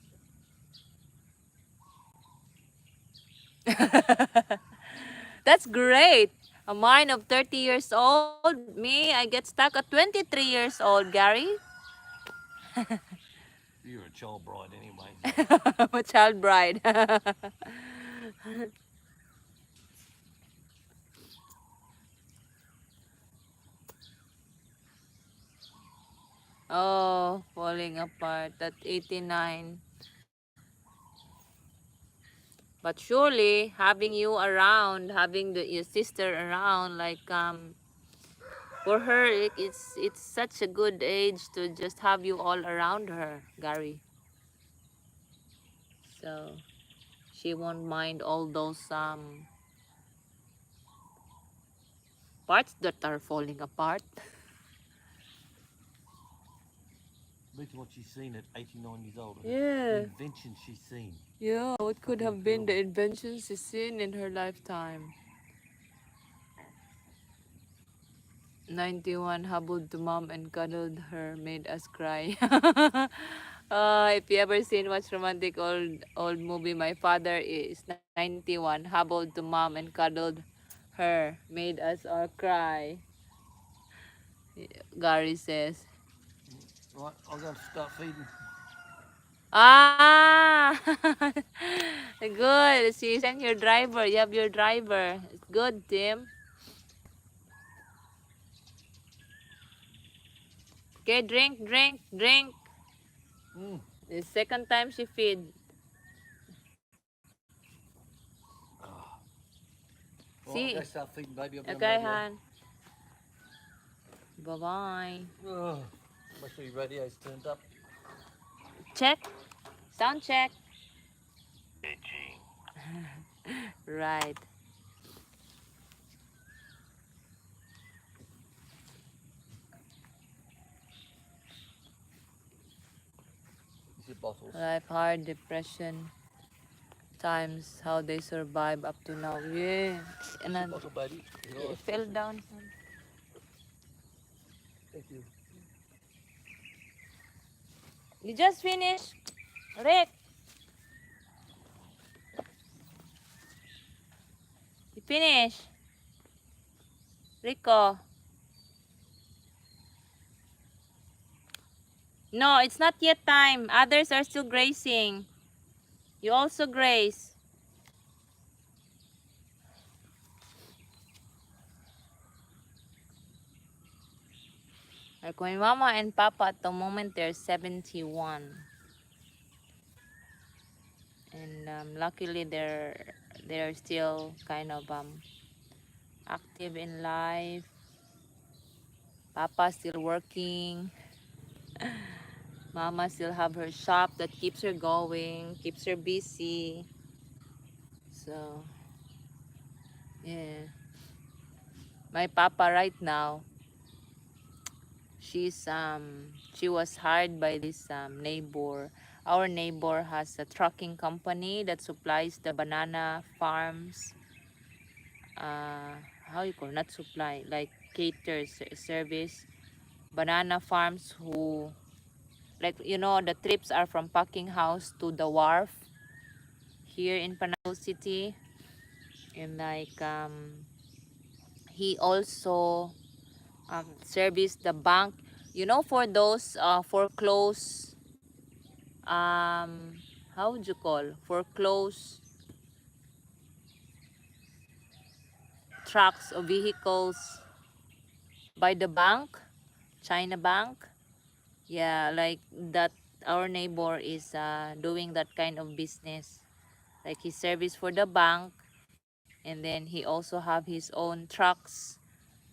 That's great. A mind of 30 years old. Me, I get stuck at 23 years old, Gary. You're a child bride anyway. I'm a child bride. Oh, falling apart at 89. But surely having you around, having your sister around, like for her, it's such a good age to just have you all around her, Gary. So she won't mind all those parts that are falling apart. Imagine what she's seen at 89 years old. The Yeah. invention she's seen. Yeah, what could Fucking have been the incredible. inventions she's seen in her lifetime? 91 hobbled to mom and cuddled her, made us cry. If you ever seen Watch Romantic old movie, my father is 91, hobbled to mom and cuddled her, made us all cry. Gary says. Right, I'll go start feeding. Ah, good. So you send your driver. You have your driver. It's good, Tim. Okay, drink, drink, drink. Mm. The second time she feed. Right, I'll See? go start feeding, baby. I'll be on Okay, radio. Han. Bye-bye. Make sure your radio's turned up. Check. Sound check. Right. These are bottles. Life hard, depression times, how they survive up to now. Yeah. And Here's your then bottle, baby. it fell down. Thank you. You just finished, Rick. You finished, Rico. No, it's not yet time. Others are still grazing. You also graze. Like my mama and papa at the moment they're 71. And luckily they're still kind of active in life. Papa still working. Mama still have her shop that keeps her going, keeps her busy. So yeah. My papa right now, she was hired by this neighbor. Our neighbor has a trucking company that supplies the banana farms. How you call, not supply, like caters service banana farms who, like, the trips are from packing house to the wharf here in Panay City. And like he also service the bank, for those foreclosed, how would you call, foreclosed trucks or vehicles by the bank, China Bank. Yeah, like that. Our neighbor is doing that kind of business. Like he service for the bank, and then he also have his own trucks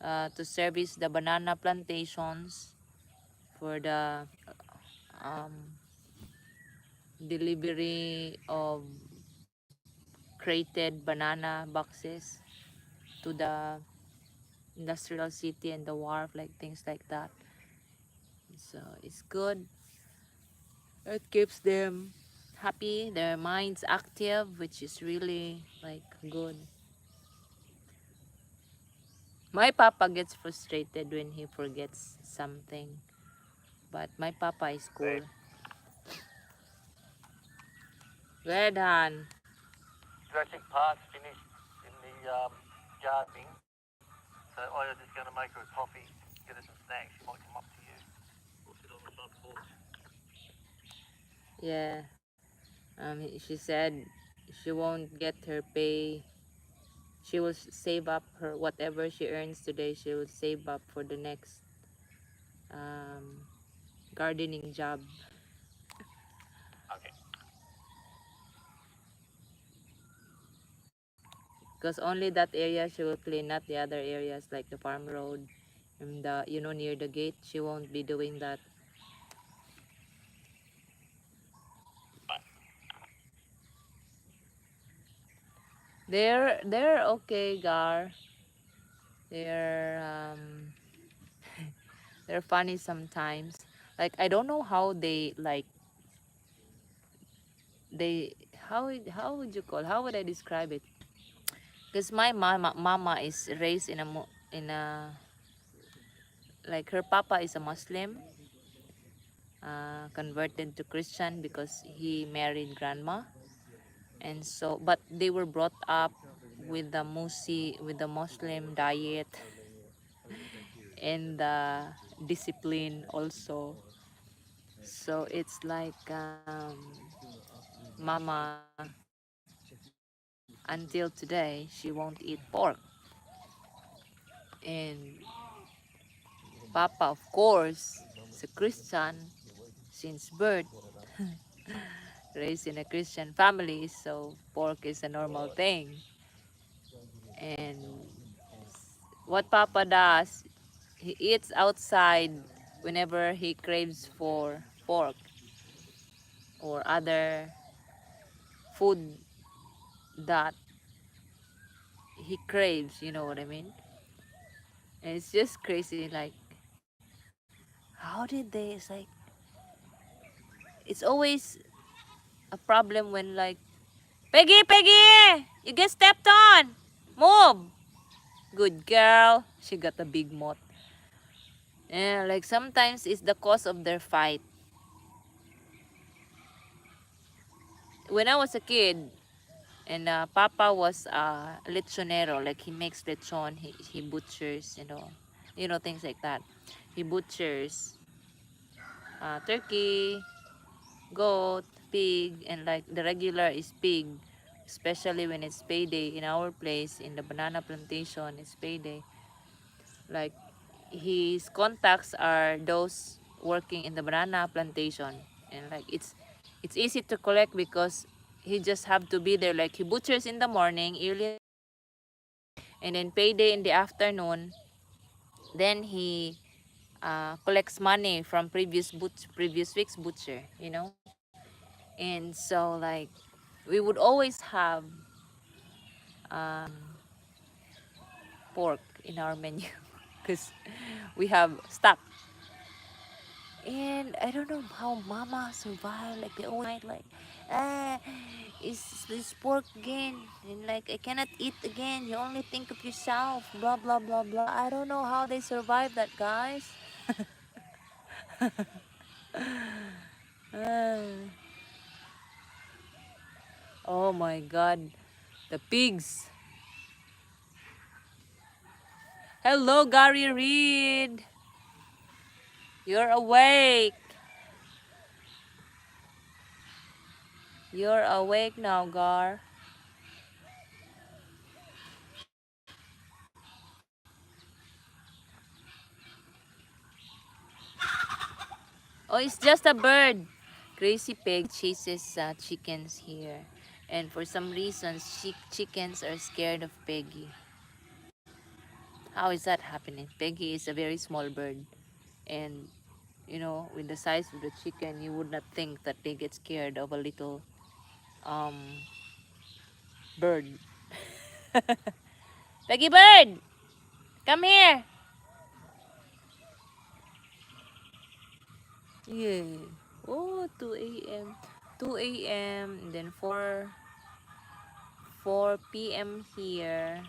to service the banana plantations for the um, delivery of crated banana boxes to the industrial city and the wharf, like things like that. So it's good. It keeps them happy, their minds active, which is really like good. My papa gets frustrated when he forgets something, but my papa is cool. Red Han. Jurassic Park's finished in the gardening, so I'm just going to make her a coffee, get her some snacks. She might come up to you. We'll sit on the front porch. Yeah. She said she won't get her pay. She will save up her whatever she earns today. She will save up for the next um, gardening job, Okay. because only that area she will clean, not the other areas like the farm road and the near the gate. She won't be doing that. They're okay, Gar. They're they're funny sometimes. Like I don't know how they like they how would you call, how would I describe it? Because my mama is raised in in a, like her papa is a Muslim, converted to Christian because he married grandma, and so but they were brought up with the with the Muslim diet and the discipline also. So it's like mama until today she won't eat pork, and papa of course is a Christian since birth, raised in a Christian family, so pork is a normal thing. And what papa does, he eats outside whenever he craves for pork or other food that he craves, you know what I mean? And it's just crazy, like, how did they, it's like, it's always a problem when, like, Peggy, Peggy, you get stepped on, move. Good girl. She got a big mouth. Yeah, like sometimes it's the cause of their fight. When I was a kid, and Papa was lechonero, like he makes lechon, he butchers, things like that. He butchers turkey, goat, pig, and like the regular is pig, especially when it's payday in our place in the banana plantation. It's payday. Like his contacts are those working in the banana plantation, and like it's easy to collect because he just have to be there. Like he butchers in the morning early, and then payday in the afternoon. Then he collects money from previous week's butcher, and so like we would always have um, pork in our menu because we have stock. And I don't know how mama survived. Like they always night like, ah, is this pork again? And like I cannot eat again. You only think of yourself. Blah blah blah blah. I don't know how they survive that, guys. Ah, oh my God, the pigs. Hello, Gary Reed. You're awake. You're awake now, Gar. Oh, it's just a bird. Crazy pig chases chickens here. And for some reason, chickens are scared of Peggy. How is that happening? Peggy is a very small bird. And, you know, with the size of the chicken, you would not think that they get scared of a little um, bird. Peggy bird, come here. Yeah. Oh, 2 a.m. 2 a.m. and then 4 p.m. here.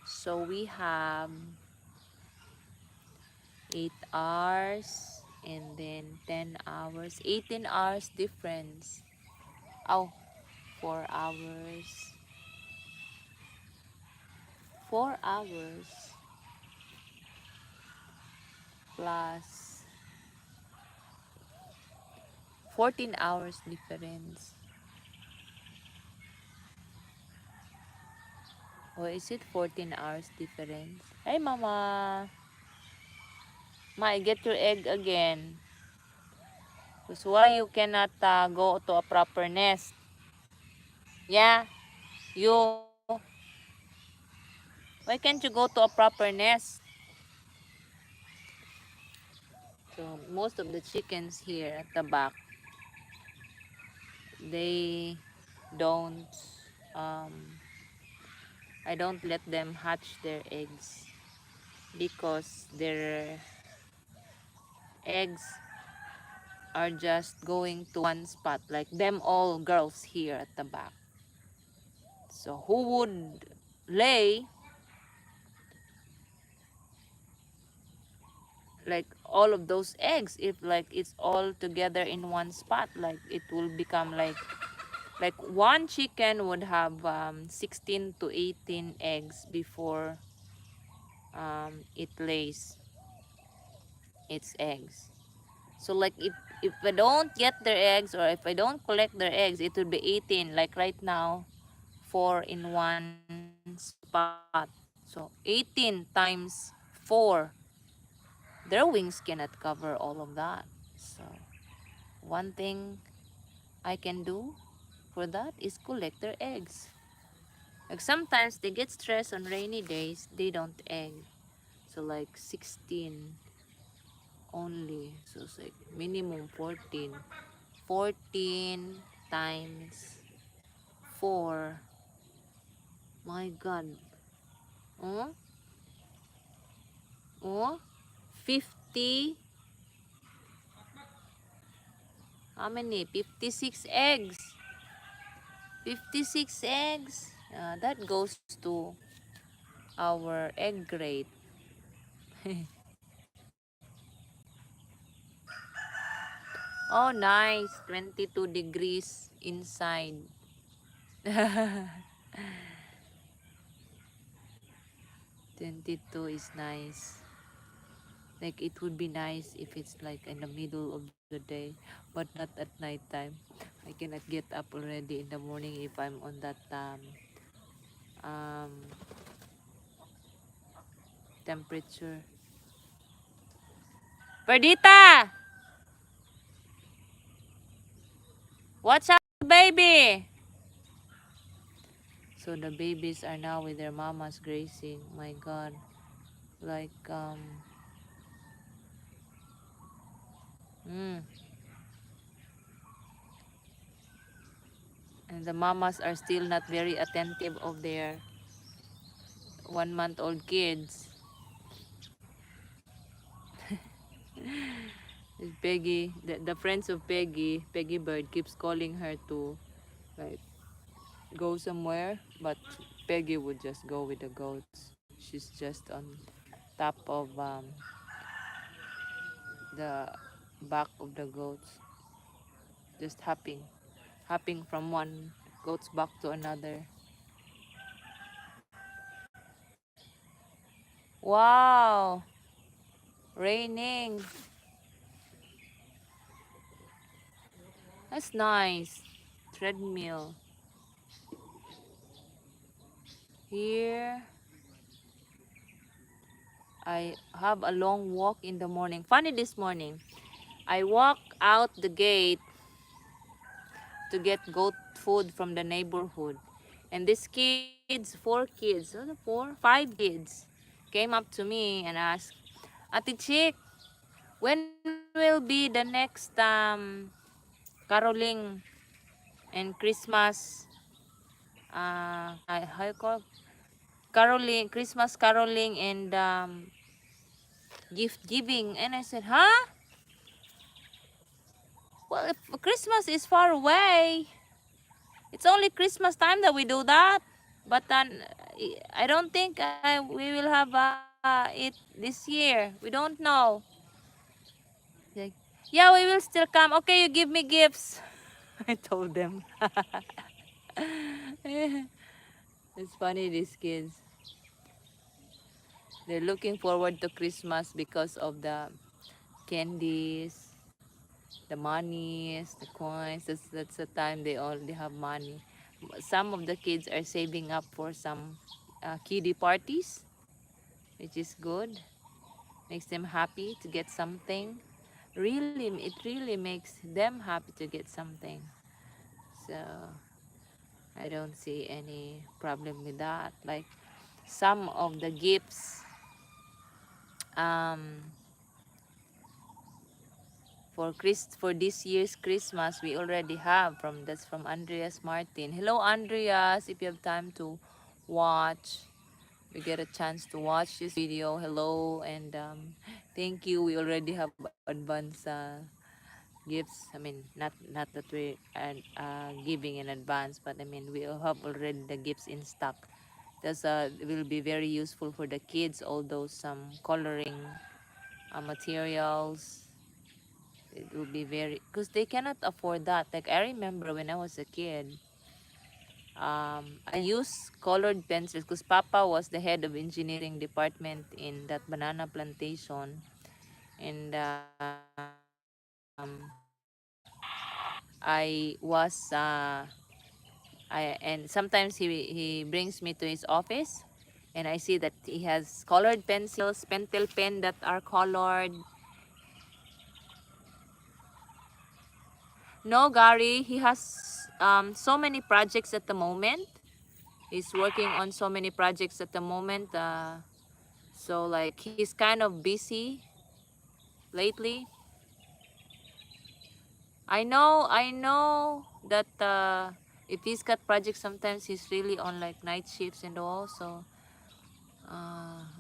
So we have 8 hours and then 10 hours, 18 hours difference. Oh, 4 hours. 4 hours plus 14 hours difference. Or is it 14 hours difference? Hey, Mama. Ma, get your egg again. That's why you cannot go to a proper nest. Yeah, you. Why can't you go to a proper nest? So most of the chickens here at the back, they don't. Um, I don't let them hatch their eggs because their eggs are just going to one spot, like them all girls here at the back. So who would lay like all of those eggs if like it's all together in one spot? Like it will become like one chicken would have 16 to 18 eggs before it lays its eggs. So like if I don't get their eggs or if I don't collect their eggs, it will be 18. Like right now, 4 in one spot. So 18 times 4. Their wings cannot cover all of that. So one thing I can do for that is collect their eggs. Like sometimes they get stressed on rainy days, they don't egg. So like 16 only. So it's like minimum 14. 14 times 4. My God. Oh, oh, 50. How many? 56 eggs. 56 eggs. That goes to our egg grate. Oh, nice. 22 degrees inside. 22 is nice. Like it would be nice if it's like in the middle of the day, but not at night time. I cannot get up already in the morning if I'm on that um, temperature. Perdita! What's up, baby? So the babies are now with their mamas grazing. My God. Like, mm. And the mamas are still not very attentive of their 1-month-old kids. Peggy, the friends of Peggy, Peggy Bird keeps calling her to like go somewhere, but Peggy would just go with the goats. She's just on top of the back of the goats, just hopping from one goat's back to another. Wow, raining. That's nice. Treadmill. Here, I have a long walk in the morning. Funny this morning, I walk out the gate to get goat food from the neighborhood. And these kids, 4 kids, 5 kids, came up to me and asked, Ate Chick, when will be the next caroling and Christmas, how you call, caroling, Christmas caroling and gift giving? And I said, huh? Well, if Christmas is far away, it's only Christmas time that we do that. But I don't think we will have it this year. We don't know. Like, yeah, we will still come. Okay, you give me gifts. I told them. It's funny, these kids. They're looking forward to Christmas because of the candies, the monies, the coins. That's the time they already have money. Some of the kids are saving up for some kiddie parties, which is good. Makes them happy to get something. Really, it really makes them happy to get something. So I don't see any problem with that. Like some of the gifts um, for this year's Christmas we already have from Andreas Martin. Hello Andreas, if you have time to watch, we get a chance to watch this video. Hello, and thank you. We already have advance gifts. I mean, not that we are giving in advance, but I mean we have already the gifts in stock. That's will be very useful for the kids. All those coloring materials. It will be very, because they cannot afford that. Like I remember when I was a kid, I used colored pencils because Papa was the head of engineering department in that banana plantation, and I was and sometimes he brings me to his office, and I see that he has colored pencils, pentel pen that are colored. No, Gary, he has so many projects at the moment. He's working on so many projects at the moment. So like he's kind of busy lately. I know that if he's got projects, sometimes he's really on like night shifts and all. So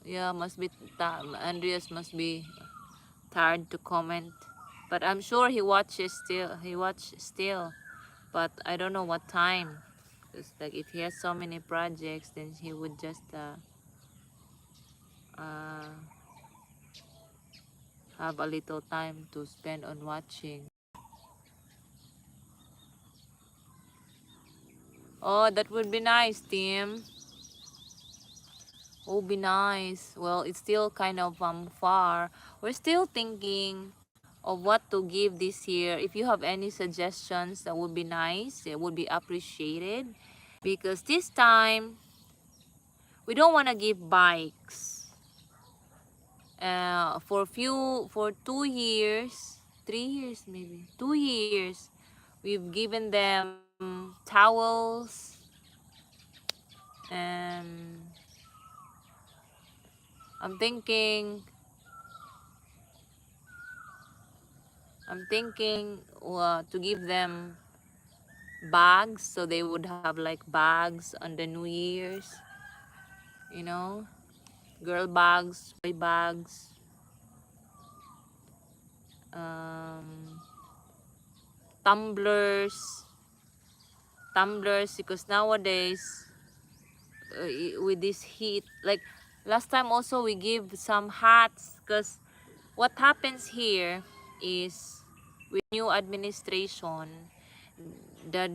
yeah, must be Andreas must be tired to comment. But I'm sure he watches still. He watch still, but I don't know what time. It's like if he has so many projects, then he would just uh, have a little time to spend on watching. Oh, that would be nice, Tim. Oh, be nice. Well, it's still kind of far. We're still thinking of what to give this year. If you have any suggestions, that would be nice. It would be appreciated because this time we don't want to give bikes. For 2 years, 3 years maybe, 2 years, we've given them towels and I'm thinking to give them bags, so they would have like bags on the New Year's, you know, girl bags, boy bags, um, tumblers, because nowadays with this heat, like last time also we give some hats, because what happens here is with new administration, the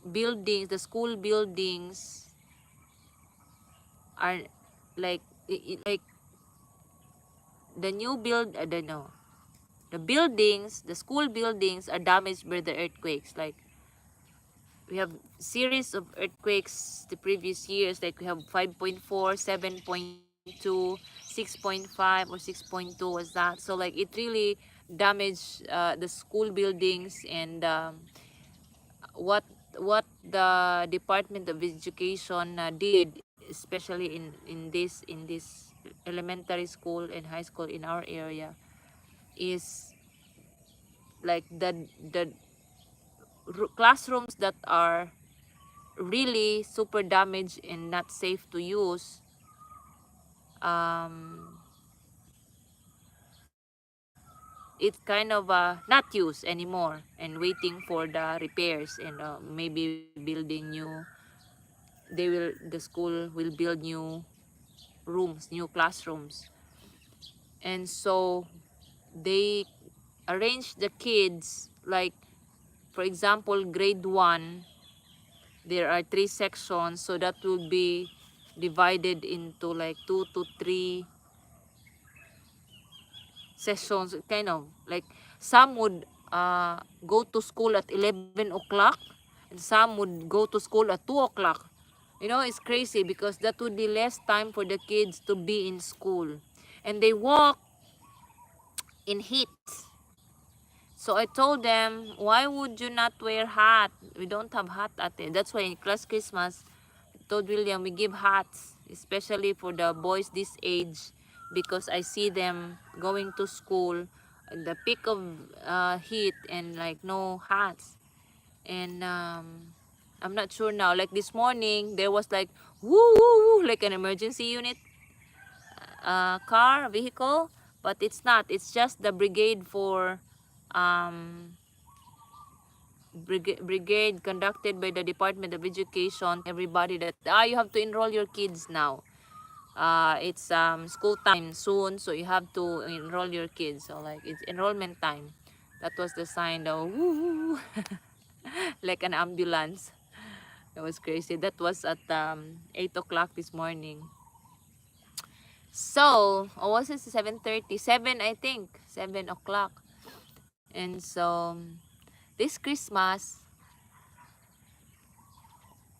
buildings, the school buildings are like like the new build the no the buildings, the school buildings are damaged by the earthquakes. Like we have series of earthquakes the previous years, like we have 5.4, 7.2, 6.5 or 6.2 was that. So like it really damaged the school buildings, and what the Department of Education did, especially in this elementary school and high school in our area, is like the classrooms that are really super damaged and not safe to use, um, it's kind of not used anymore and waiting for the repairs, and maybe building new, the school will build new rooms, new classrooms. And so they arrange the kids, like for example grade 1, there are 3 sections, so that will be divided into like 2 to 3 sessions, kind of like some would go to school at 11 o'clock and some would go to school at 2 o'clock. It's crazy because that would be less time for the kids to be in school, and they walk in heat. So I told them, why would you not wear hat? We don't have hat at it. That's why in last Christmas, I told William, we give hats, especially for the boys this age, because I see them going to school, the peak of heat, and like no hats. And I'm not sure now. Like this morning, there was like woo woo woo, like an emergency unit car vehicle, but it's not. It's just the brigade for um, brigade conducted by the Department of Education, everybody that you have to enroll your kids now. It's school time soon, so you have to enroll your kids. So like it's enrollment time. That was the sign, though. Woo, like an ambulance. It was crazy. That was at 8 o'clock this morning. So, was it 7:30? 7, I think. 7 o'clock. And so, this Christmas,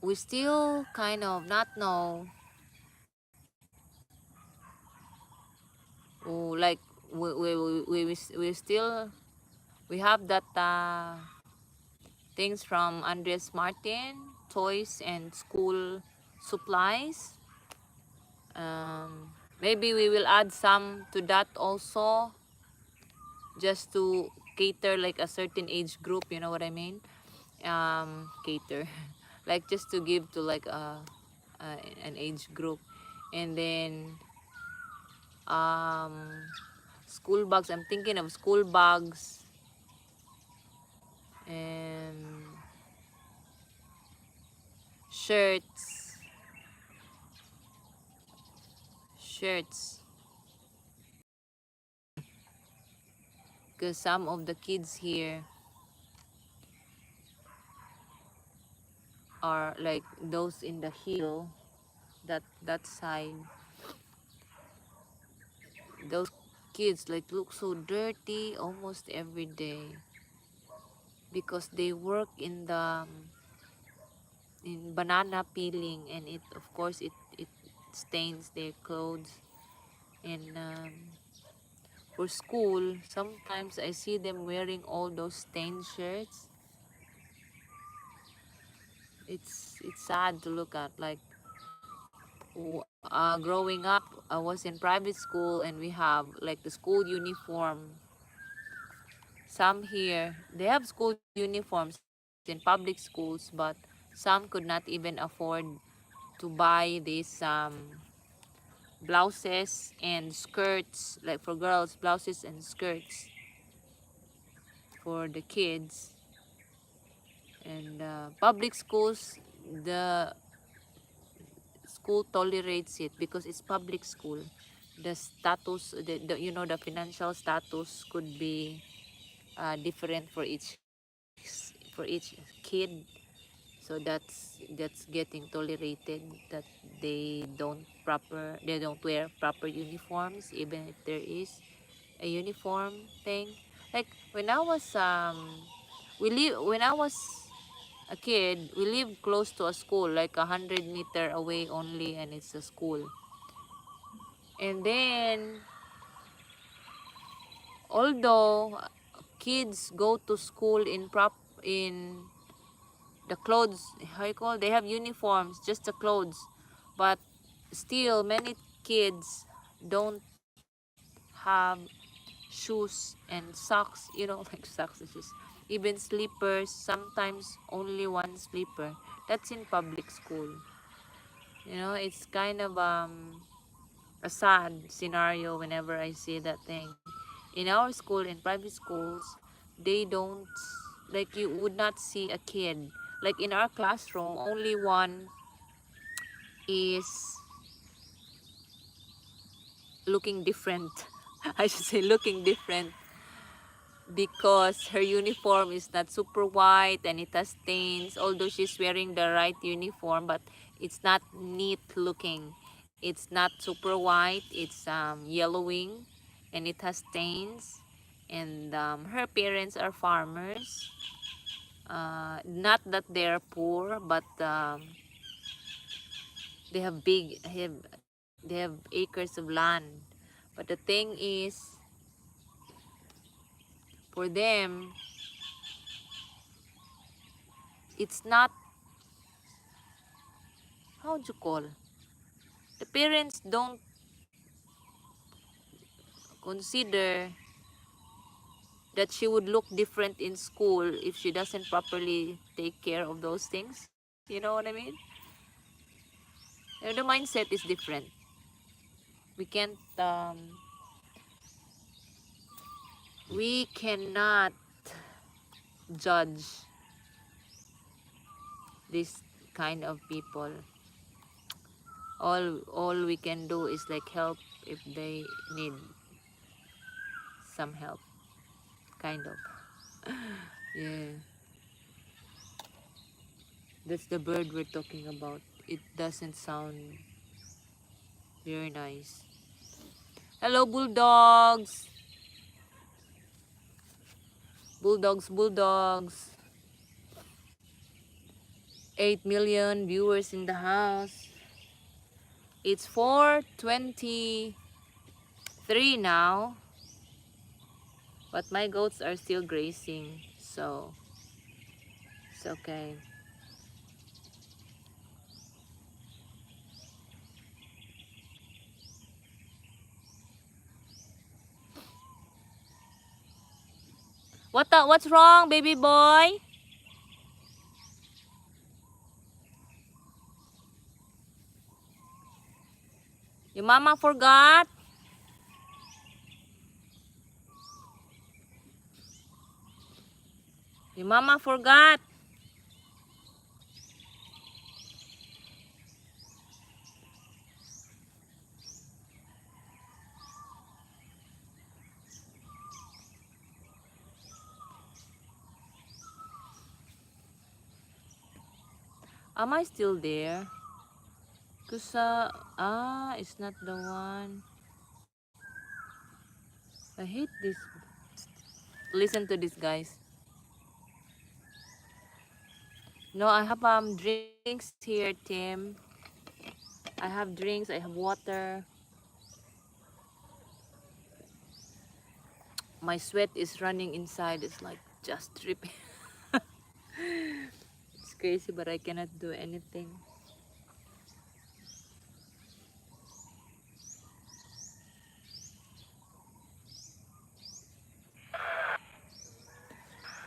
we still kind of not know. Like, we still, we have that things from Andres Martin, toys and school supplies. Maybe we will add some to that also, just to cater like a certain age group, you know what I mean? Cater like just to give to like an age group. And then um school bags, I'm thinking of school bags and shirts shirts because some of the kids here are like those in the hill, that side. Those kids like look so dirty almost every day because they work in banana peeling, and it of course it stains their clothes. And for school, sometimes I see them wearing all those stained shirts. It's sad to look at. Like growing up, I was in private school and we have like the school uniform. Some here, they have school uniforms in public schools, but some could not even afford to buy these blouses and skirts, like for girls, blouses and skirts for the kids. And public schools, the school tolerates it because it's public school. The status, the financial status could be different for each kid. So that's getting tolerated, that they don't wear proper uniforms, even if there is a uniform thing. Like when I was when I was a kid, we live close to a school, like 100 meter away only, and it's a school. And then, although kids go to school in the clothes, how you call, they have uniforms, just the clothes, but still many kids don't have shoes and socks, you know, like socks and shoes, even slippers, sometimes only one slipper. That's in public school. You know, it's kind of a sad scenario whenever I see that thing. In our school, in private schools, they don't, like, you would not see a kid. Like in our classroom, only one is looking different. I should say looking different because her uniform is not super white and it has stains, although she's wearing the right uniform, but it's not neat looking. It's not super white, it's yellowing, and it has stains. And her parents are farmers. Not that they're poor, but they have acres of land. But the thing is, for them, it's not, how would you call, the parents don't consider that she would look different in school if she doesn't properly take care of those things. You know what I mean? The mindset is different. We can't, we cannot judge this kind of people. All we can do is like help if they need some help, kind of. Yeah, that's the bird we're talking about. It doesn't sound very nice. Hello, bulldogs. Bulldogs. 8 million viewers in the house. It's 4:23 now, but my goats are still grazing, so it's okay. What's wrong, baby boy? Your mama forgot? Your mama forgot? Am I still there? Cause it's not the one. I hate this. Listen to this, guys. No, I have drinks here, Tim. I have drinks, I have water. My sweat is running inside. It's like just dripping. It's crazy, but I cannot do anything.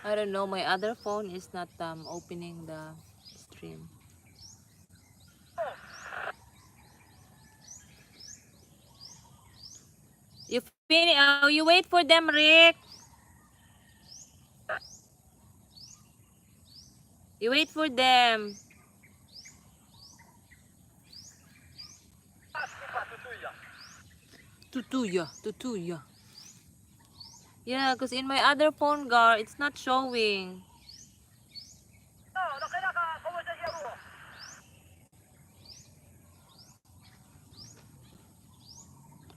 I don't know. My other phone is not opening the stream. You finish? Oh, you wait for them, Rick. You wait for them. Tutuya. Yeah, because in my other phone, Gar, it's not showing.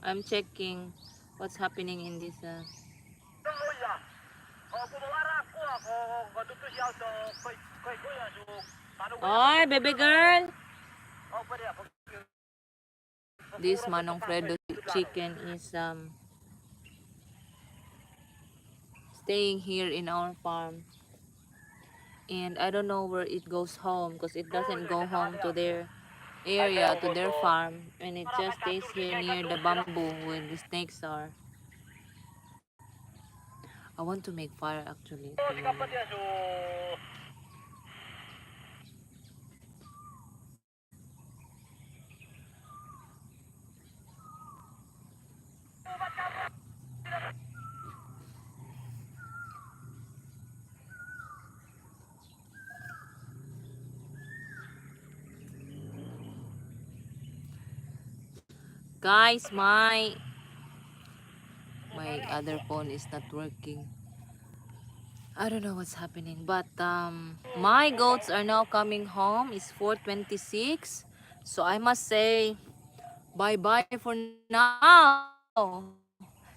I'm checking what's happening in this. Oh, baby girl. This Manong Fredo chicken is staying here in our farm. and I don't know where it goes home because it doesn't go home to their area, to their farm, and it just stays here near the bamboo where the snakes are. I want to make fire actually tomorrow. Guys, my other phone is not working. I don't know what's happening, but my goats are now coming home. It's 4:26, so I must say bye bye for now.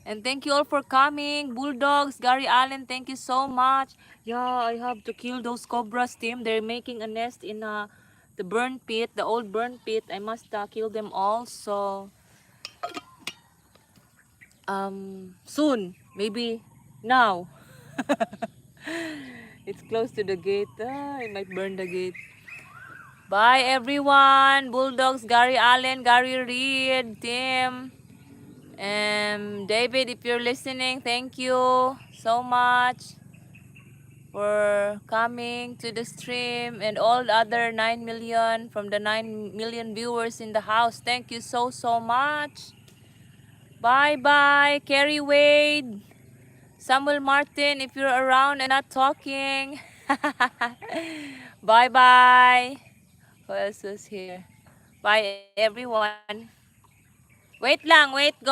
And thank you all for coming. Bulldogs, Gary Allen, thank you so much. Yeah, I have to kill those cobras, team. They're making a nest in the burn pit, the old burn pit. I must kill them all. So soon, maybe now. It's close to the gate. I might burn the gate. Bye everyone. Bulldogs, Gary Allen, Gary Reed, Tim. David, if you're listening, thank you so much for coming to the stream, and all the other 9 million from the 9 million viewers in the house. Thank you so much. Bye bye, Carrie Wade, Samuel Martin, if you're around and not talking. Bye bye. Who else was here? Bye everyone. Wait lang, wait, go.